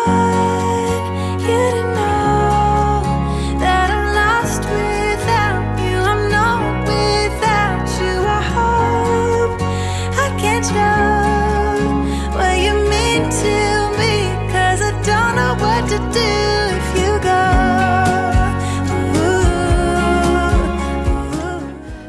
want you to know that I'm lost without you. I'm not without you. I hope I can show what you mean to me, 'cause I don't know what to do if you go.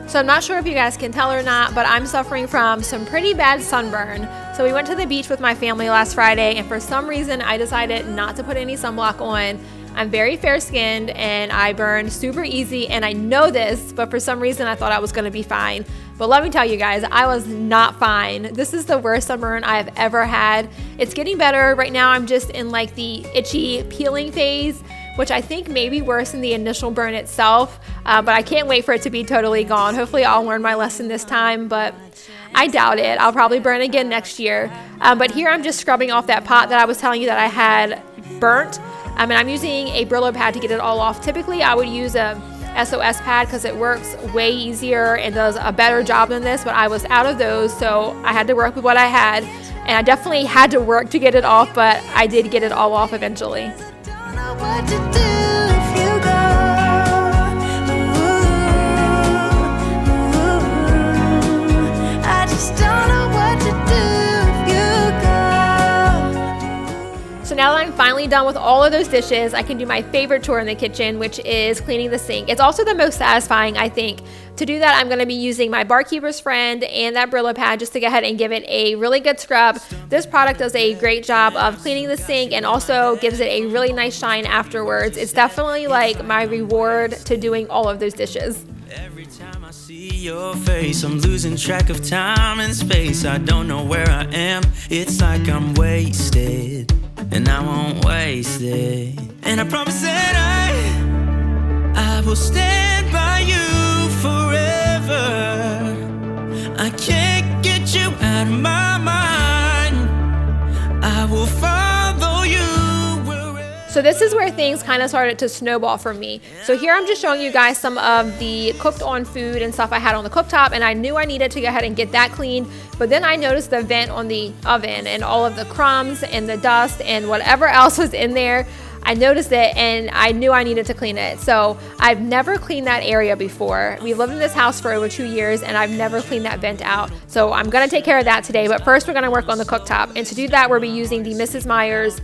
So I'm not sure if you guys can tell or not, but I'm suffering from some pretty bad sunburn. So we went to the beach with my family last Friday, and for some reason I decided not to put any sunblock on. I'm very fair-skinned and I burn super easy, and I know this, but for some reason I thought I was gonna be fine. But let me tell you guys, I was not fine. This is the worst sunburn I have ever had. It's getting better. Right now I'm just in like the itchy peeling phase, which I think may be worse than the initial burn itself, but I can't wait for it to be totally gone. Hopefully I'll learn my lesson this time, but I doubt it. I'll probably burn again next year. But here I'm just scrubbing off that pot that I was telling you that I had burnt. And I'm using a Brillo pad to get it all off. Typically I would use a SOS pad because it works way easier and does a better job than this, but I was out of those, so I had to work with what I had. And I definitely had to work to get it off, but I did get it all off eventually. Don't know what to do if you go. I just don't know what to do if you go. So now that I'm finally done with all of those dishes, I can do my favorite chore in the kitchen, which is cleaning the sink. It's also the most satisfying, I think. To do that, I'm going to be using my Barkeeper's Friend and that Brillo pad just to go ahead and give it a really good scrub. This product does a great job of cleaning the sink and also gives it a really nice shine afterwards. It's definitely like my reward to doing all of those dishes. Every time I see your face, I'm losing track of time and space. I don't know where I am. It's like I'm wasted, and I won't waste it. And I promise that I will stand by you forever. I can't get you out of my mind. I will follow you. So this is where things kind of started to snowball for me. So here I'm just showing you guys some of the cooked on food and stuff I had on the cooktop, and I knew I needed to go ahead and get that cleaned. But then I noticed the vent on the oven and all of the crumbs and the dust and whatever else was in there. I noticed it and I knew I needed to clean it. So I've never cleaned that area before. We lived in this house for over 2 years and I've never cleaned that vent out. So I'm gonna take care of that today, but first we're gonna work on the cooktop. And to do that, we'll be using the Mrs. Meyer's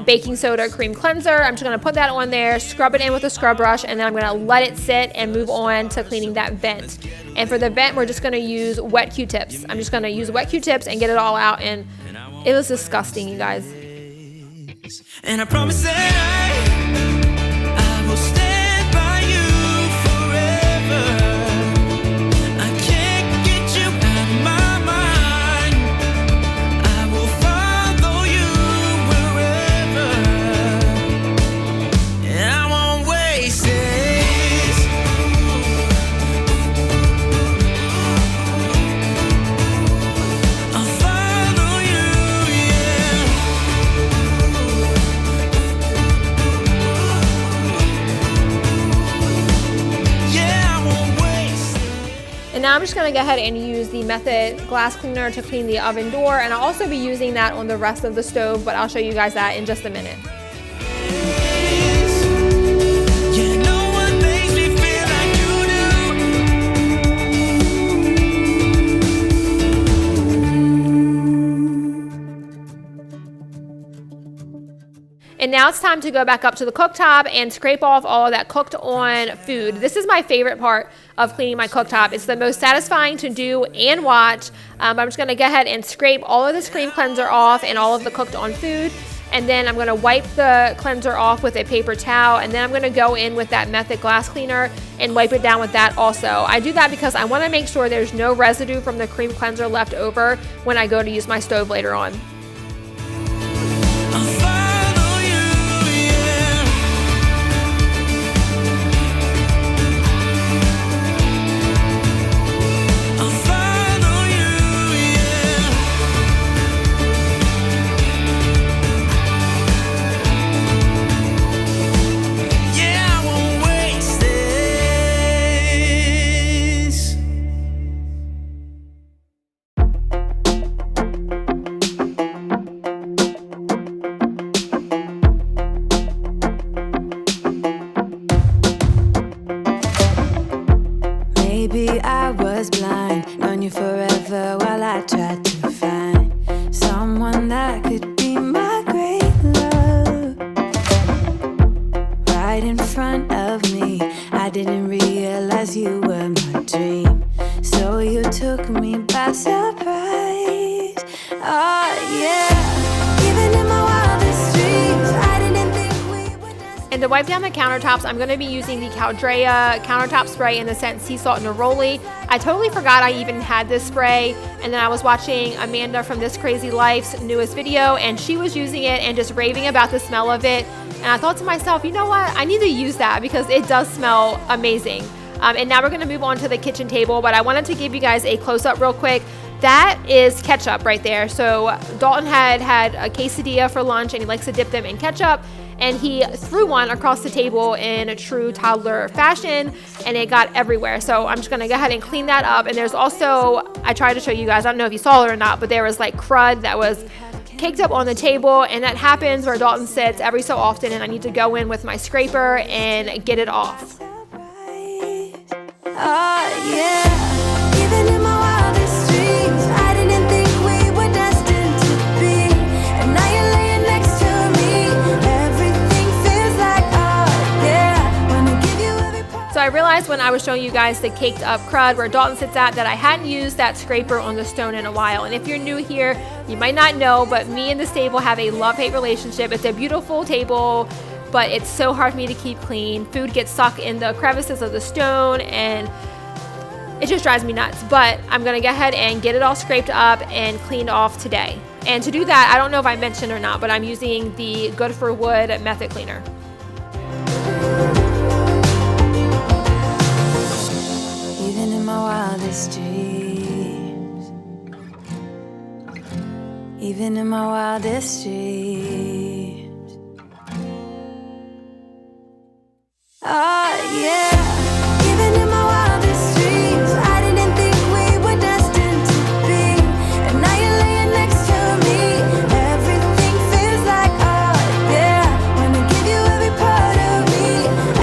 baking soda cream cleanser. I'm just gonna put that on there, scrub it in with a scrub brush, and then I'm gonna let it sit and move on to cleaning that vent. And for the vent, we're just gonna use wet Q-tips. I'm just gonna use wet Q-tips and get it all out, and it was disgusting, you guys. And I promise that I will stand by you forever. I can't get you out of my mind. I will follow you wherever. And I won't waste this. I'll follow you, yeah. And now I'm just gonna go ahead and use the Method glass cleaner to clean the oven door, and I'll also be using that on the rest of the stove, but I'll show you guys that in just a minute. Yeah, no one makes me feel like you do. And now it's time to go back up to the cooktop and scrape off all of that cooked on food. This is my favorite part of cleaning my cooktop. It's the most satisfying to do and watch. I'm just gonna go ahead and scrape all of this cream cleanser off and all of the cooked on food. And then I'm gonna wipe the cleanser off with a paper towel, and then I'm gonna go in with that Method glass cleaner and wipe it down with that also. I do that because I wanna make sure there's no residue from the cream cleanser left over when I go to use my stove later on. Maybe I was blind, known you forever while I tried to find someone that could be my great love. Right in front of me, I didn't realize you were my dream, so you took me by surprise. Oh yeah, even in my wildest dreams, I didn't think we would. And to wipe down the countertops, I'm going to be using the Caldrea countertop spray in the scent Sea Salt Neroli. I totally forgot I even had this spray, and then I was watching Amanda from This Crazy Life's newest video, and she was using it and just raving about the smell of it. And I thought to myself, you know what? I need to use that because it does smell amazing. And now we're going to move on to the kitchen table, but I wanted to give you guys a close-up real quick. That is ketchup right there. So Dalton had a quesadilla for lunch, and he likes to dip them in ketchup. And he threw one across the table in a true toddler fashion, and it got everywhere. So I'm just gonna go ahead and clean that up. And there's also, I tried to show you guys, I don't know if you saw it or not, but there was like crud that was caked up on the table, and that happens where Dalton sits every so often, and I need to go in with my scraper and get it off. Oh yeah, even in my wildest dreams, I didn't think we were destined to be. And now you're laying next to me, I realized when I was showing you guys the caked up crud where Dalton sits at that I hadn't used that scraper on the stone in a while. And if you're new here, you might not know, but me and this table have a love-hate relationship. It's a beautiful table, but it's so hard for me to keep clean. Food gets stuck in the crevices of the stone and it just drives me nuts. But I'm gonna go ahead and get it all scraped up and cleaned off today. And to do that, I don't know if I mentioned or not, but I'm using the Good for Wood method cleaner. Even in my wildest dreams, even in my wildest dreams. Oh yeah, even in my wildest dreams, I didn't think we were destined to be. And now you're laying next to me. Everything feels like, oh yeah, wanna give you every part of me.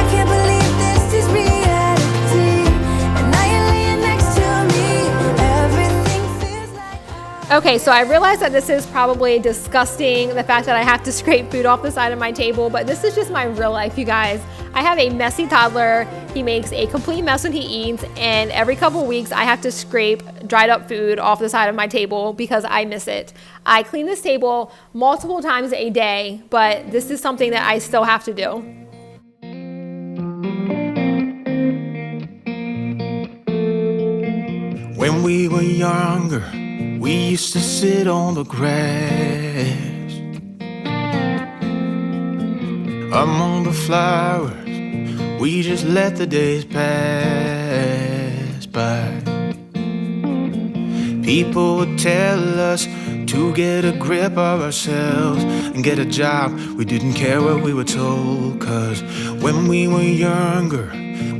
I can't believe this is reality. And now you're laying next to me. Everything feels like. Okay, so I realize that this is probably disgusting, the fact that I have to scrape food off the side of my table, but this is just my real life, you guys. I have a messy toddler. He makes a complete mess when he eats, and every couple weeks I have to scrape dried up food off the side of my table because I miss it. I clean this table multiple times a day, but this is something that I still have to do. When we were younger, we used to sit on the grass among the flowers. We just let the days pass by. People would tell us to get a grip of ourselves and get a job. We didn't care what we were told, 'cause when we were younger,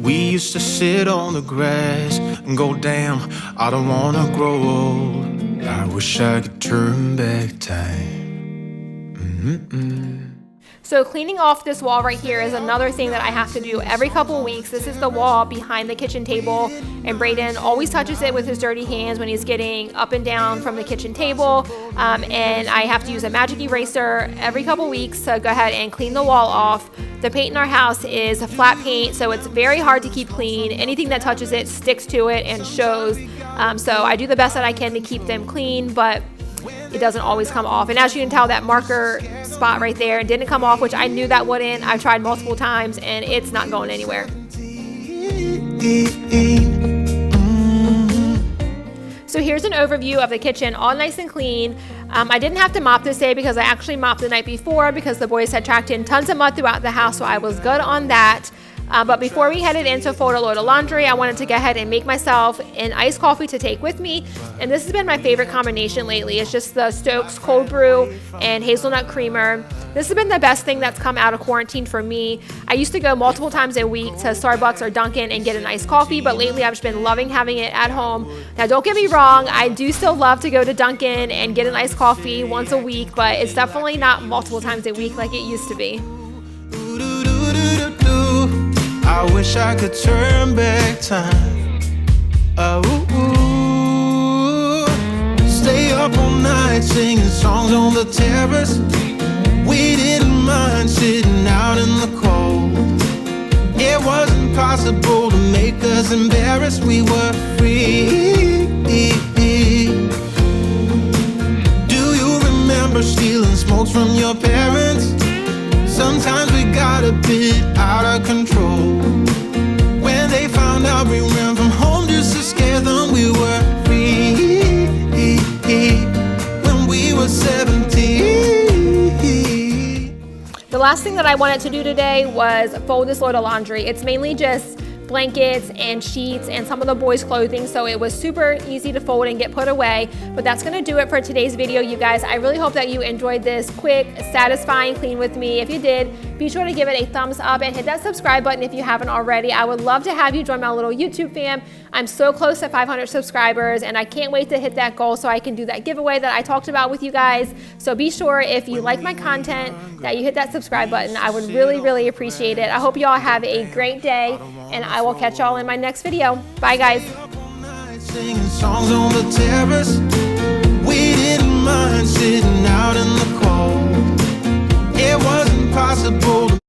we used to sit on the grass and go, damn, I don't wanna grow old. I wish I could turn back time. So cleaning off this wall right here is another thing that I have to do every couple of weeks. This is the wall behind the kitchen table, and Brayden always touches it with his dirty hands when he's getting up and down from the kitchen table. And I have to use a magic eraser every couple of weeks to go ahead and clean the wall off. The paint in our house is a flat paint, so it's very hard to keep clean. Anything that touches it sticks to it and shows. So I do the best that I can to keep them clean, but it doesn't always come off. And as you can tell, that marker spot right there didn't come off, which I knew that wouldn't. I've tried multiple times and it's not going anywhere. So here's an overview of the kitchen, all nice and clean. I didn't have to mop this day because I actually mopped the night before because the boys had tracked in tons of mud throughout the house, so I was good on that. But before we headed in to fold a load of laundry, I wanted to go ahead and make myself an iced coffee to take with me. And this has been my favorite combination lately. It's just the Stokes cold brew and hazelnut creamer. This has been the best thing that's come out of quarantine for me. I used to go multiple times a week to Starbucks or Dunkin' and get an iced coffee, but lately I've just been loving having it at home. Now don't get me wrong, I do still love to go to Dunkin' and get an iced coffee once a week, but it's definitely not multiple times a week like it used to be. I wish I could turn back time. Stay up all night singing songs on the terrace. We didn't mind sitting out in the cold. It wasn't possible to make us embarrassed. We were free. Do you remember stealing smokes from your parents? Sometimes we got a bit out of control. When they found out we ran from home just to scare them, we were free. When we were 17. The last thing that I wanted to do today was fold this load of laundry. It's mainly just blankets and sheets and some of the boys' clothing, so it was super easy to fold and get put away. But that's gonna do it for today's video, you guys. I really hope that you enjoyed this quick, satisfying clean with me. If you did, be sure to give it a thumbs up and hit that subscribe button if you haven't already. I would love to have you join my little YouTube fam. I'm so close to 500 subscribers and I can't wait to hit that goal so I can do that giveaway that I talked about with you guys. So be sure, if you like my content, that you hit that subscribe button. I would really, really appreciate it. I hope you all have a great day, and I will catch y'all in my next video. Bye, guys. Singing songs on the terrace. We didn't mind sitting out in the cold. It wasn't possible to